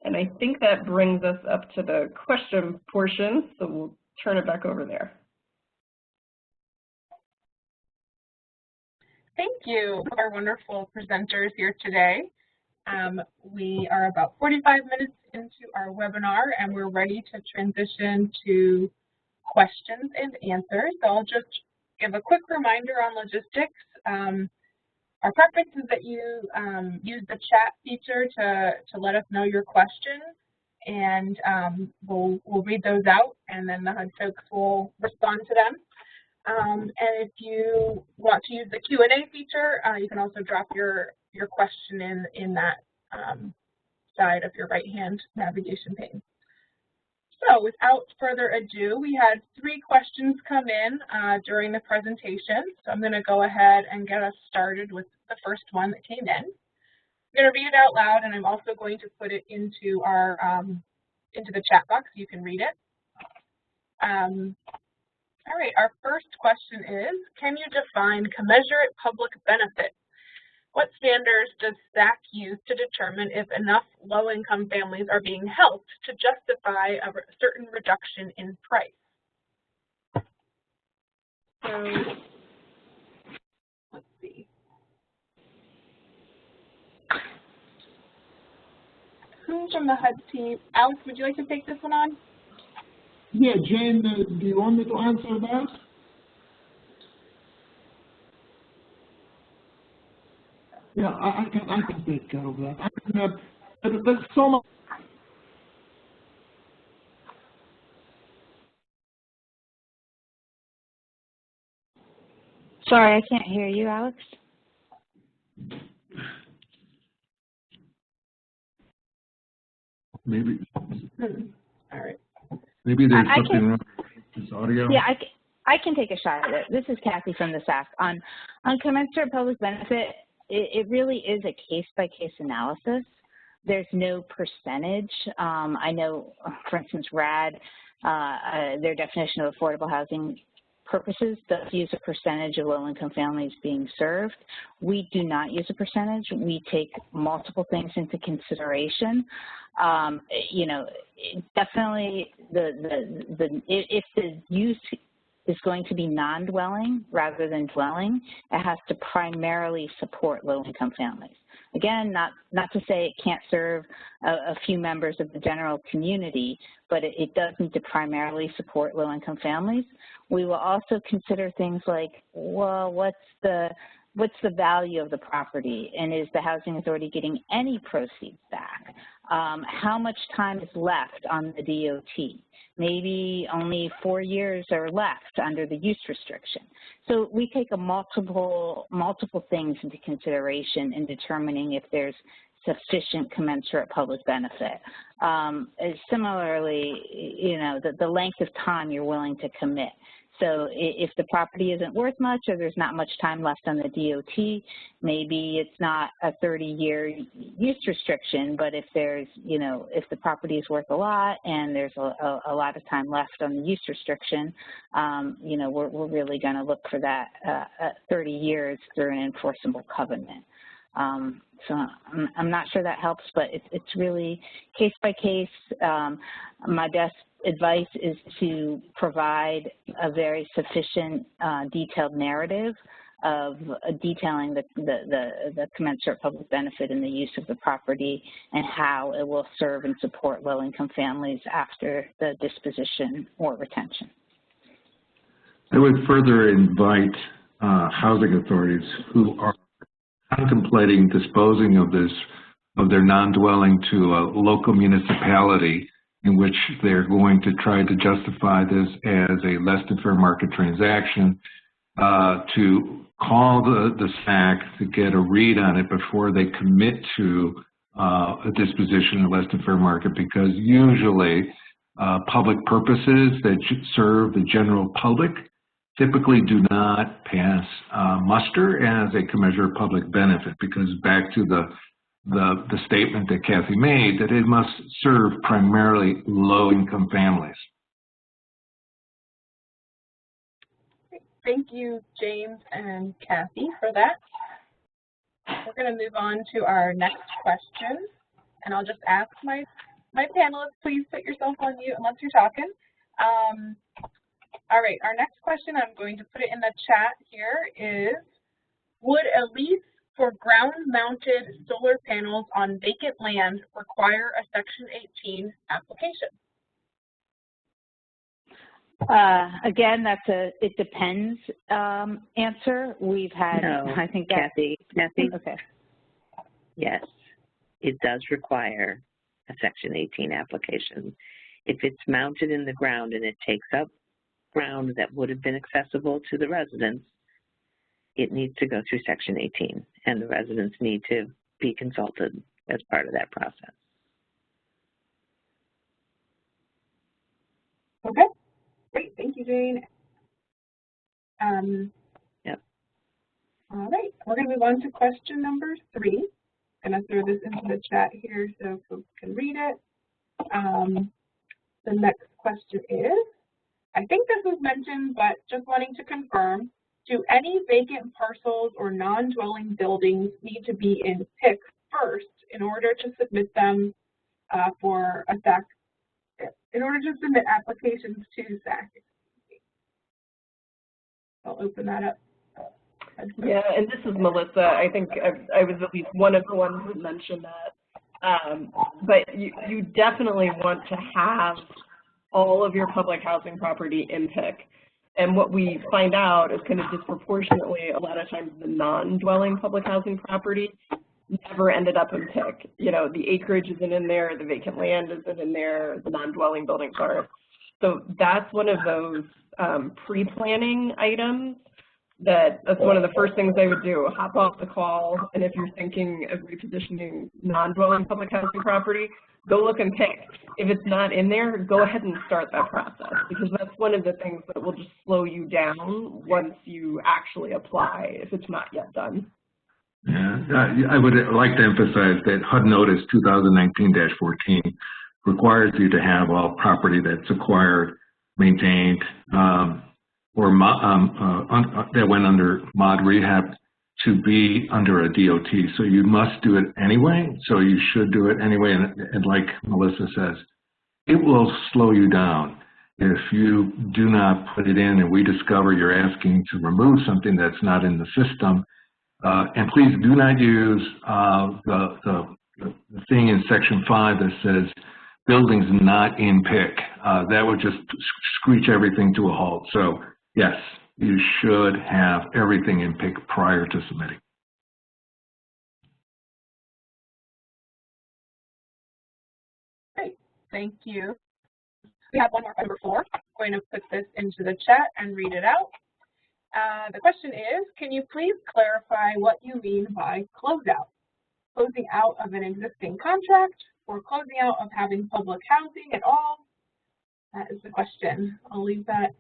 H: And I think that brings us up to the question portion, so we'll turn it back over there.
A: Thank you, our wonderful presenters here today. We are about 45 minutes into our webinar, and we're ready to transition to questions and answers. So I'll just give a quick reminder on logistics. Our preference is that you use the chat feature to let us know your questions, and we'll read those out, and then the HUD folks will respond to them. And if you want to use the Q&A feature, you can also drop your question in that side of your right-hand navigation pane. So without further ado, we had 3 questions come in during the presentation. So I'm going to go ahead and get us started with the first one that came in. I'm going to read it out loud, and I'm also going to put it into our into the chat box so you can read it. All right, our first question is, can you define commensurate public benefit? What standards does SAC use to determine if enough low-income families are being helped to justify a certain reduction in price? So, let's see. Who's from the HUD team? Alex, would you like to take this one on?
E: Yeah, Jane, do you want me to answer that? Yeah, I can take care of that. There's so much.
G: Sorry, I can't hear you, Alex.
C: Maybe.
A: All right.
C: Maybe there's something wrong with his audio.
G: Yeah, I can take a shot at it. This is Kathy from the SAC. On commensurate public benefit, it really is a case-by-case analysis. There's no percentage. I know, for instance, RAD, their definition of affordable housing purposes does use a percentage of low-income families being served. We do not use a percentage. We take multiple things into consideration. You know, definitely if the use is going to be non-dwelling rather than dwelling. It has to primarily support low-income families. Again, not to say it can't serve a few members of the general community, but it does need to primarily support low-income families. We will also consider things like, well, what's the value of the property, and is the housing authority getting any proceeds back? How much time is left on the DOT? Maybe only 4 years are left under the use restriction. So we take a multiple things into consideration in determining if there's sufficient commensurate public benefit. Similarly, you know, the length of time you're willing to commit. So if the property isn't worth much or there's not much time left on the DOT, maybe it's not a 30-year use restriction, but if there's, you know, if the property is worth a lot and there's a lot of time left on the use restriction, you know, we're really going to look for that 30 years through an enforceable covenant. So I'm not sure that helps, but it's really case by case. My best advice is to provide a very sufficient detailed narrative of detailing the commensurate public benefit and the use of the property and how it will serve and support low-income families after the disposition or retention.
C: I would further invite housing authorities who are contemplating disposing of their non-dwelling to a local municipality in which they're going to try to justify this as a less than fair market transaction, to call the SAC to get a read on it before they commit to a disposition of less than fair market, because usually public purposes that should serve the general public typically do not pass muster as a commensurate public benefit, because back to the statement that Kathy made, that it must serve primarily low-income families.
A: Thank you, James and Kathy, for that. We're going to move on to our next question, and I'll just ask my panelists, please put yourself on mute unless you're talking. All right, our next question, I'm going to put it in the chat here, is would a lease for ground-mounted solar panels on vacant land require a Section 18 application?
G: Again, that's a it depends answer. We've had,
B: no,
G: I think
B: that, Kathy.
G: Okay.
B: Yes, it does require a Section 18 application. If it's mounted in the ground and it takes up ground that would have been accessible to the residents, it needs to go through Section 18, and the residents need to be consulted as part of that process.
A: Okay, great. Thank you, Jane.
B: Yep.
A: All right, we're going to move on to question number 3. I'm going to throw this into the chat here so folks can read it. The next question is, I think this was mentioned, but just wanting to confirm, do any vacant parcels or non-dwelling buildings need to be in PIC first in order to submit them for a SAC, in order to submit applications to SAC? I'll open that up.
H: Yeah, and this is Melissa. I think I was at least one of the ones who mentioned that. But you definitely want to have all of your public housing property in PIC. And what we find out is kind of disproportionately, a lot of times the non-dwelling public housing property never ended up in PIC. You know, the acreage isn't in there, the vacant land isn't in there, the non-dwelling buildings are. So that's one of those pre-planning items that's one of the first things I would do, hop off the call, and if you're thinking of repositioning non-dwelling public housing property, go look and pick. If it's not in there, go ahead and start that process, because that's one of the things that will just slow you down once you actually apply, if it's not yet done.
C: Yeah, I would like to emphasize that HUD Notice 2019-14 requires you to have all property that's acquired, maintained, or that went under mod rehab to be under a DOT. So you must do it anyway. So you should do it anyway. And like Melissa says, it will slow you down. if you do not put it in and we discover you're asking to remove something that's not in the system. And please do not use the thing in section 5 that says buildings not in PIC. That would just screech everything to a halt. So yes, you should have everything in PIC prior to submitting.
A: Great, thank you. We have one more, number 4. I'm going to put this into the chat and read it out. The question is, can you please clarify what you mean by closeout? Closing out of an existing contract or closing out of having public housing at all? That is the question. I'll leave that.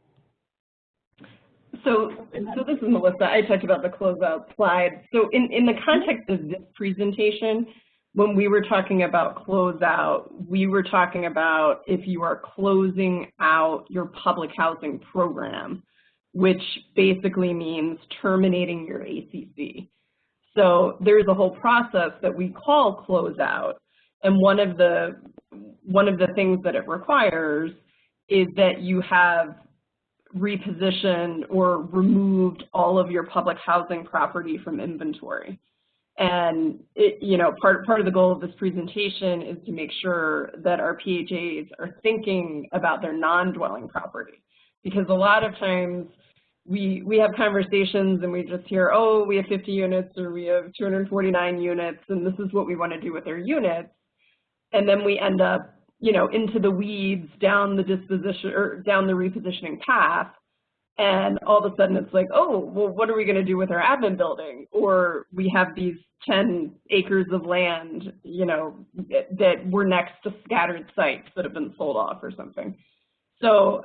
H: So this is Melissa. I talked about the closeout slide. So in the context of this presentation, when we were talking about closeout, we were talking about if you are closing out your public housing program, which basically means terminating your ACC. So there's a whole process that we call closeout, and one of the things that it requires is that you have repositioned or removed all of your public housing property from inventory. And part of the goal of this presentation is to make sure that our PHAs are thinking about their non-dwelling property, because a lot of times we have conversations and we just hear, oh, we have 50 units or we have 249 units and this is what we want to do with our units. And then we end up, into the weeds down the disposition or down the repositioning path. And all of a sudden it's like, oh, well, what are we going to do with our admin building? Or we have these 10 acres of land, that were next to scattered sites that have been sold off or something. So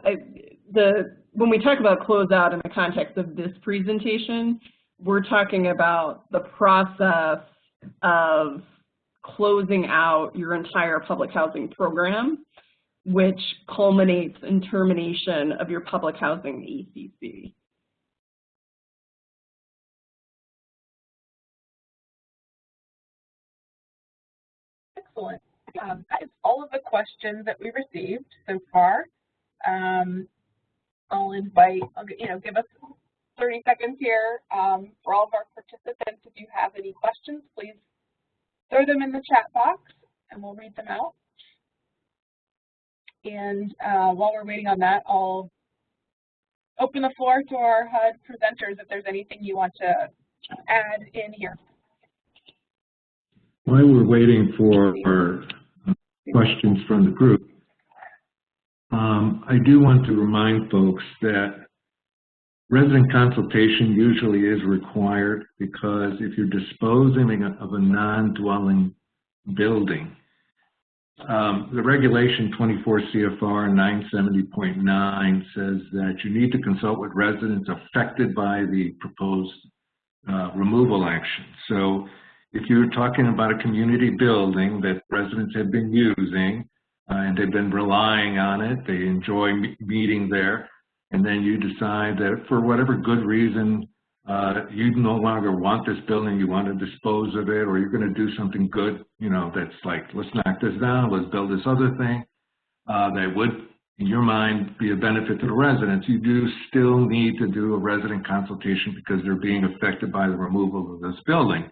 H: when we talk about closeout in the context of this presentation, we're talking about the process of closing out your entire public housing program, which culminates in termination of your public housing ACC.
A: Excellent. That is all of the questions that we received so far. I'll invite, give us 30 seconds here for all of our participants. If you have any questions, please throw them in the chat box and we'll read them out. And while we're waiting on that, I'll open the floor to our HUD presenters if there's anything you want to add in here.
C: While we're waiting for questions from the group, I do want to remind folks that resident consultation usually is required, because if you're disposing of a non-dwelling building, the regulation 24 CFR 970.9 says that you need to consult with residents affected by the proposed removal action. So if you're talking about a community building that residents have been using and they've been relying on it, they enjoy meeting there, and then you decide that for whatever good reason you no longer want this building, you want to dispose of it, or you're going to do something good, that's like, let's knock this down, let's build this other thing, that would, in your mind, be a benefit to the residents, you do still need to do a resident consultation because they're being affected by the removal of this building.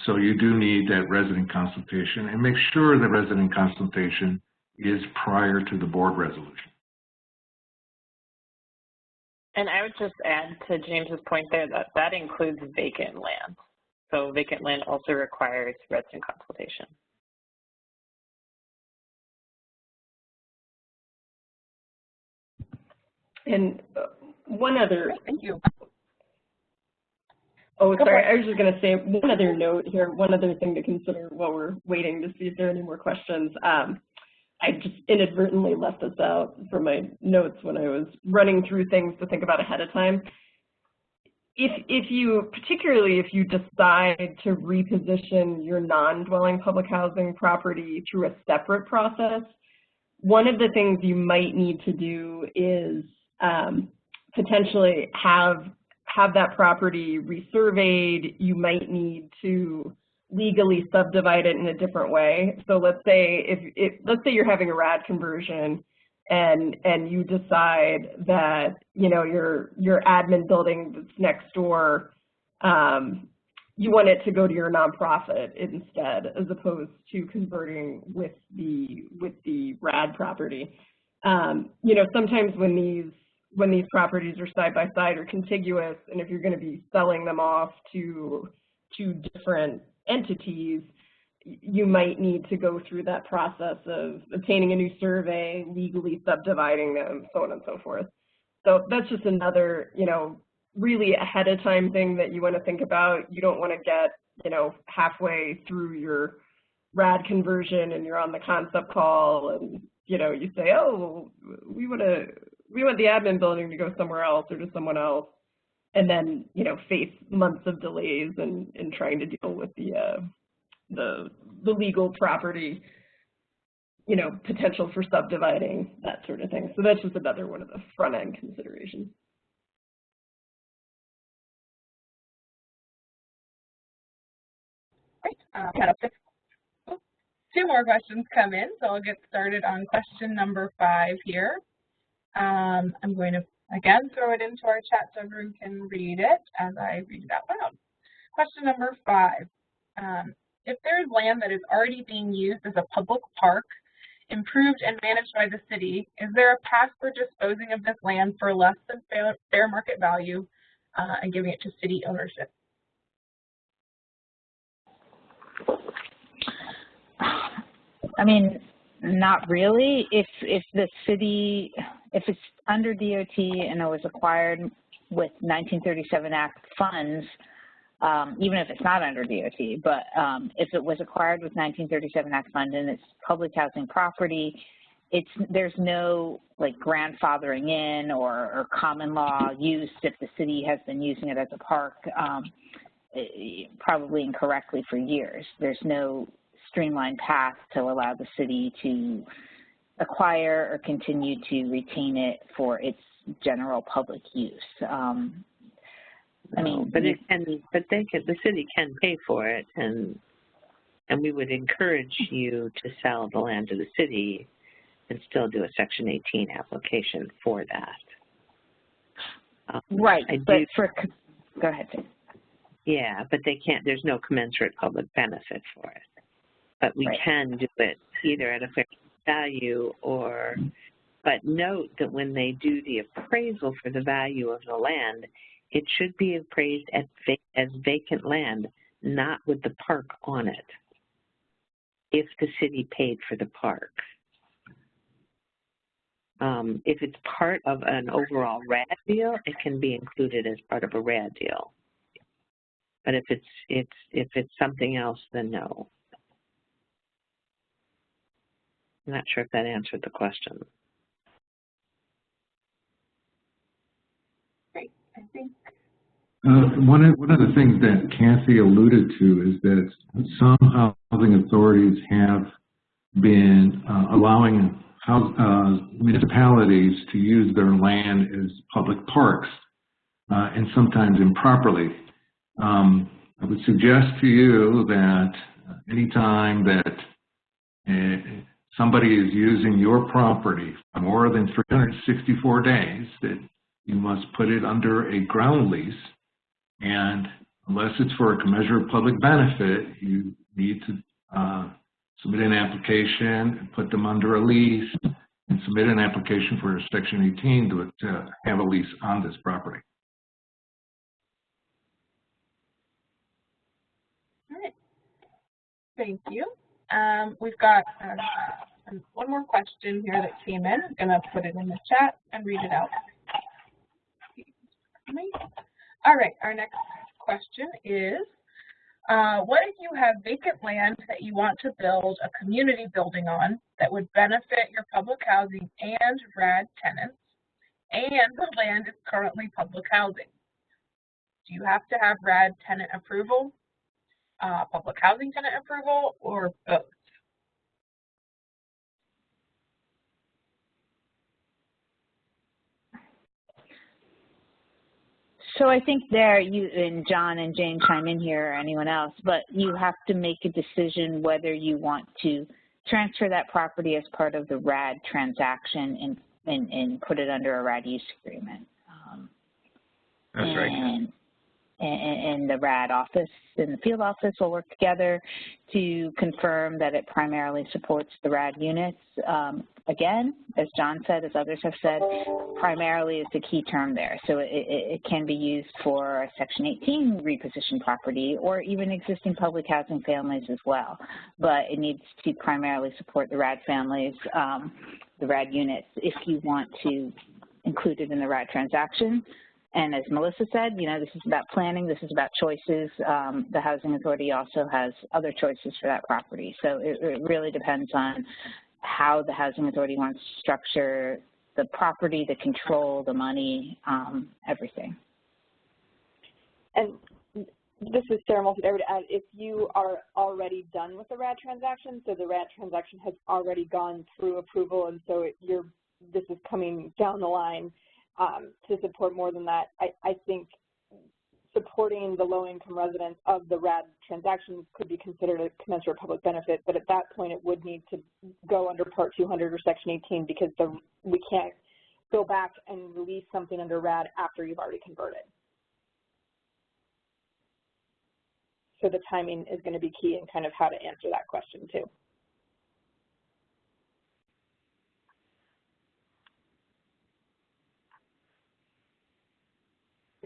C: So you do need that resident consultation, and make sure the resident consultation is prior to the board resolution.
F: And I would just add to James's point there that that includes vacant land. So vacant land also requires resident consultation.
H: And one other.
A: Thank you.
H: Oh, sorry, I was just going to say one other note here, one other thing to consider while we're waiting to see if there are any more questions. I just inadvertently left this out from my notes when I was running through things to think about ahead of time. Particularly if you decide to reposition your non-dwelling public housing property through a separate process, one of the things you might need to do is potentially have that property resurveyed. You might need to legally subdivide it in a different way. So let's say let's say you're having a RAD conversion and you decide that, you know, your admin building that's next door, you want it to go to your nonprofit instead, as opposed to converting with the RAD property. You know, sometimes when these properties are side by side or contiguous, and if you're going to be selling them off to different entities, you might need to go through that process of obtaining a new survey, legally subdividing them, so on and so forth. So that's just another, you know, really ahead of time thing that you want to think about. You don't want to get, you know, halfway through your RAD conversion and you're on the concept call and, you know, you say, oh, we want the admin building to go somewhere else or to someone else, and then, you know, face months of delays in trying to deal with the legal property, you know, potential for subdividing, that sort of thing. So that's just another one of the front end considerations.
A: Great. We had two more questions come in, so I'll get started on question number 5 here. I'm going to, again, throw it into our chat so everyone can read it as I read it out loud. Question number 5. If there is land that is already being used as a public park, improved and managed by the city, is there a path for disposing of this land for less than fair market value and giving it to city ownership?
G: I mean, not really. If the city, if it's under DOT and it was acquired with 1937 Act funds, even if it's not under DOT, but if it was acquired with 1937 Act funds and it's public housing property, there's no like grandfathering in or common law use if the city has been using it as a park, probably incorrectly for years. There's no streamlined path to allow the city to acquire or continue to retain it for its general public use. I mean,
B: but the city can pay for it, and we would encourage you to sell the land to the city and still do a Section 18 application for that.
G: Right, but go ahead.
B: Yeah, but they can't. There's no commensurate public benefit for it. But we can do it either at a fair value or, but note that when they do the appraisal for the value of the land, it should be appraised as vacant land, not with the park on it, if the city paid for the park. If it's part of an overall RAD deal, it can be included as part of a RAD deal. But if it's something else, then no. I'm not sure if that answered the question.
A: Great, I think.
C: One of the things that Kathy alluded to is that some housing authorities have been allowing municipalities to use their land as public parks, and sometimes improperly. I would suggest to you that anytime that somebody is using your property for more than 364 days, that you must put it under a ground lease, and unless it's for a commensurate public benefit, you need to submit an application and put them under a lease and submit an application for a Section 18 to have a lease on this property.
A: All right, thank you. We've got one more question here that came in. I'm going to put it in the chat and read it out. All right, our next question is, what if you have vacant land that you want to build a community building on that would benefit your public housing and RAD tenants, and the land is currently public housing? Do you have to have RAD tenant approval, public housing tenant approval, or both?
G: So I think there, you and John and Jane chime in here, or anyone else, but you have to make a decision whether you want to transfer that property as part of the RAD transaction and put it under a RAD use agreement.
D: That's right.
G: And the RAD office and the field office will work together to confirm that it primarily supports the RAD units. Again, as John said, as others have said, primarily is the key term there. So it can be used for a Section 18 reposition property or even existing public housing families as well. But it needs to primarily support the RAD families, the RAD units, if you want to include it in the RAD transaction. And as Melissa said, you know, this is about planning, this is about choices. The Housing Authority also has other choices for that property. So it really depends on how the Housing Authority wants to structure the property, the control, the money, everything.
I: And this is Sarah Multi. I would add, if you are already done with the RAD transaction, so the RAD transaction has already gone through approval, and so this is coming down the line, to support more than that, I think supporting the low-income residents of the RAD transactions could be considered a commensurate public benefit, but at that point it would need to go under Part 200 or Section 18 because we can't go back and release something under RAD after you've already converted. So the timing is going to be key in kind of how to answer that question too.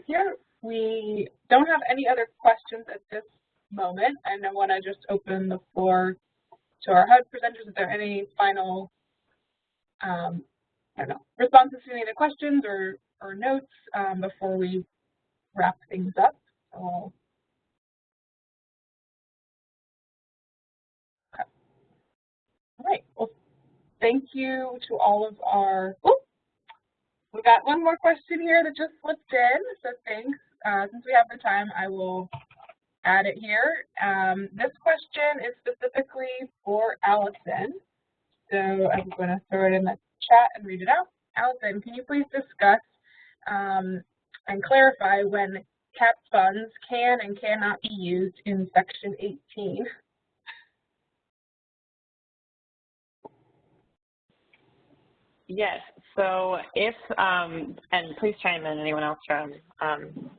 A: Here, we don't have any other questions at this moment, and I want to just open the floor to our HUD presenters. Is there any final, responses to any of the questions or notes before we wrap things up? Okay. All right. Well, thank you to all of our. We got one more question here that just slipped in, so thanks. Since we have the time, I will add it here. This question is specifically for Allison, so I'm going to throw it in the chat and read it out. Allison, can you please discuss and clarify when CAP funds can and cannot be used in Section 18?
F: Yes, so if, and please chime in, anyone else from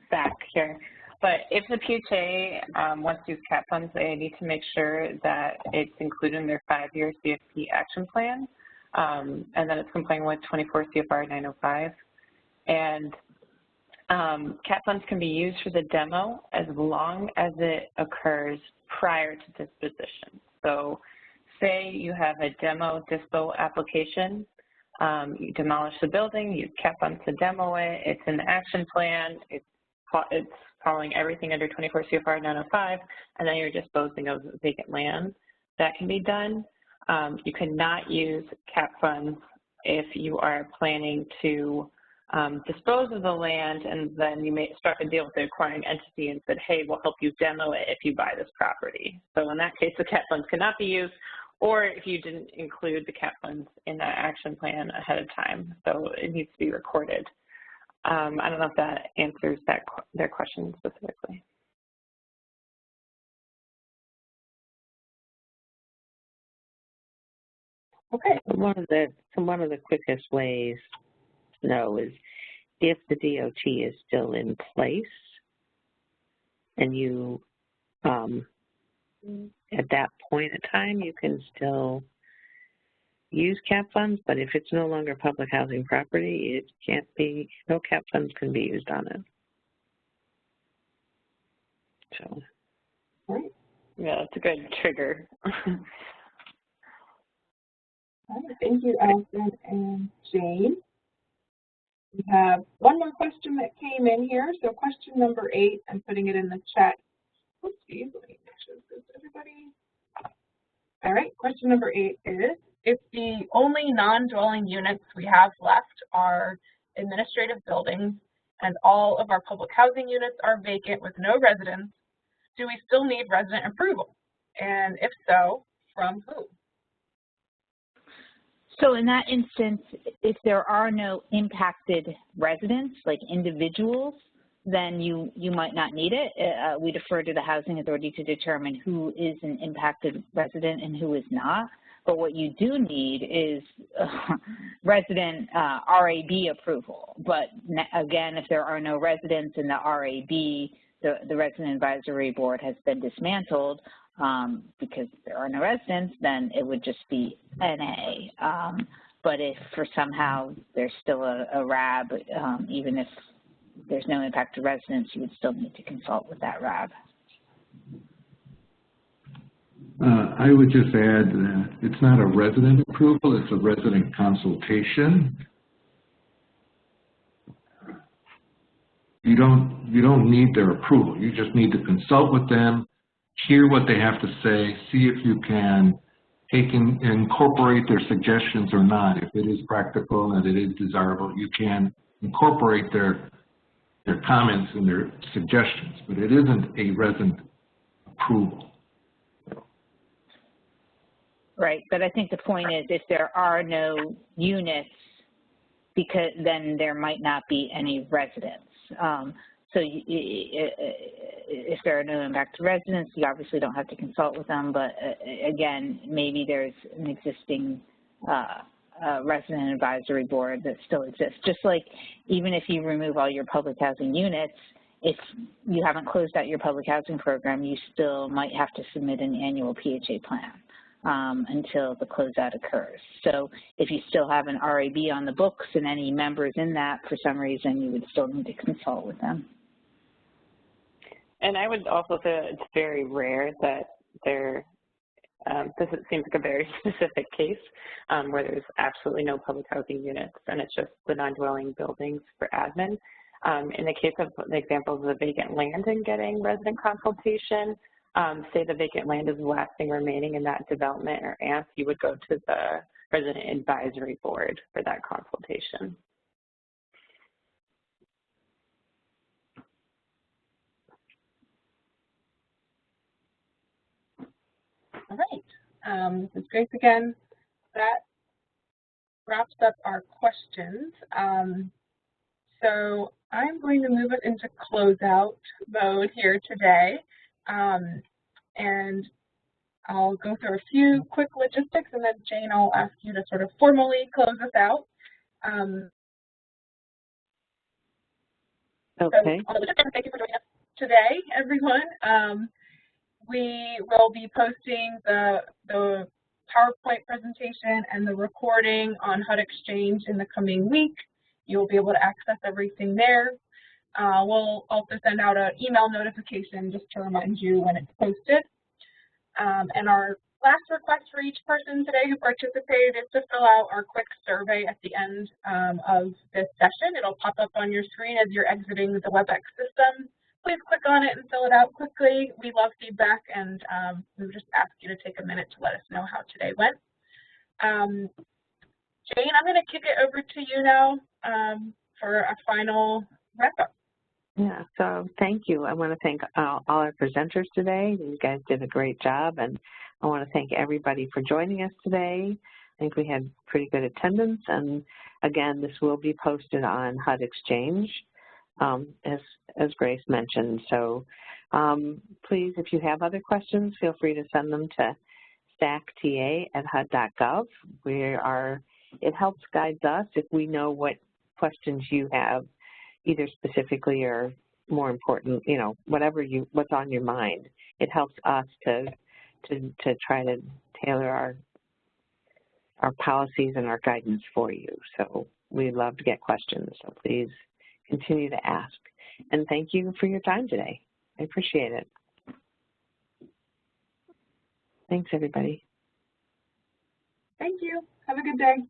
F: back here, but if the PHA wants to use CAP funds, they need to make sure that it's included in their 5-year CFP action plan, and then it's complying with 24 CFR 905. And CAP funds can be used for the demo as long as it occurs prior to disposition. So say you have a demo dispo application, you demolish the building, use CAP funds to demo it, it's in the action plan, it's following everything under 24 CFR 905, and then you're disposing of vacant land. That can be done. You cannot use CAP funds if you are planning to dispose of the land and then you may struck a deal with the acquiring entity and said, hey, we'll help you demo it if you buy this property. So in that case, the CAP funds cannot be used, or if you didn't include the CAP funds in that action plan ahead of time. So it needs to be recorded. I don't know if that answers their question specifically.
B: Okay. One of the quickest ways to know is if the DOT is still in place and you at that point in time, you can still use CAP funds, but if it's no longer public housing property, it can't be, no CAP funds can be used on it. So.
F: Yeah, it's a good trigger.
A: Thank you, Allison and Jane. We have one more question that came in here. So question number 8, I'm putting it in the chat. Oopsies, let me make sure this goes to everybody. All right, question number 8 is, if the only non-dwelling units we have left are administrative buildings and all of our public housing units are vacant with no residents, do we still need resident approval? And if so, from who?
G: So in that instance, if there are no impacted residents, like individuals, then you might not need it. We defer to the Housing Authority to determine who is an impacted resident and who is not. But what you do need is resident RAB approval. But again, if there are no residents in the RAB, the Resident Advisory Board has been dismantled because there are no residents, then it would just be NA. But if for somehow there's still a RAB, even if there's no impact to residents, you would still need to consult with that RAB.
C: I would just add that it's not a resident approval, it's a resident consultation. You don't need their approval. You just need to consult with them, hear what they have to say, see if you can incorporate their suggestions or not. If it is practical and it is desirable, you can incorporate their comments and their suggestions, but it isn't a resident approval.
G: Right, but I think the point is if there are no units, because then there might not be any residents. So if there are no impact to residents, you obviously don't have to consult with them, but again, maybe there's an existing resident advisory board that still exists. Just like even if you remove all your public housing units, if you haven't closed out your public housing program, you still might have to submit an annual PHA plan until the closeout occurs. So if you still have an RAB on the books and any members in that for some reason, you would still need to consult with them.
F: And I would also say that it's very rare that this seems like a very specific case where there's absolutely no public housing units and it's just the non-dwelling buildings for admin. In the case of the examples of the vacant land and getting resident consultation, say the vacant land is the last thing remaining in that development or AMP, you would go to the resident advisory board for that consultation.
A: All right, this is Grace again. That wraps up our questions. So I'm going to move it into closeout mode here today. And I'll go through a few quick logistics, and then Jane, I'll ask you to sort of formally close us out.
B: Okay.
A: So, thank you for joining us today, everyone. We will be posting the PowerPoint presentation and the recording on HUD Exchange in the coming week. You'll be able to access everything there. We'll also send out an email notification just to remind you when it's posted. And our last request for each person today who participated is to fill out our quick survey at the end of this session. It'll pop up on your screen as you're exiting the WebEx system. Please click on it and fill it out quickly. We love feedback, and we would just ask you to take a minute to let us know how today went. Jane, I'm going to kick it over to you now for a final wrap-up.
B: Yeah, so thank you. I want to thank all our presenters today. You guys did a great job, and I want to thank everybody for joining us today. I think we had pretty good attendance, and again, this will be posted on HUD Exchange, as Grace mentioned. So please, if you have other questions, feel free to send them to stacta@hud.gov. It helps guide us if we know what questions you have, either specifically or more important, you know, what's on your mind. It helps us to try to tailor our policies and our guidance for you. So we love to get questions. So please continue to ask. And thank you for your time today. I appreciate it. Thanks, everybody.
A: Thank you. Have a good day.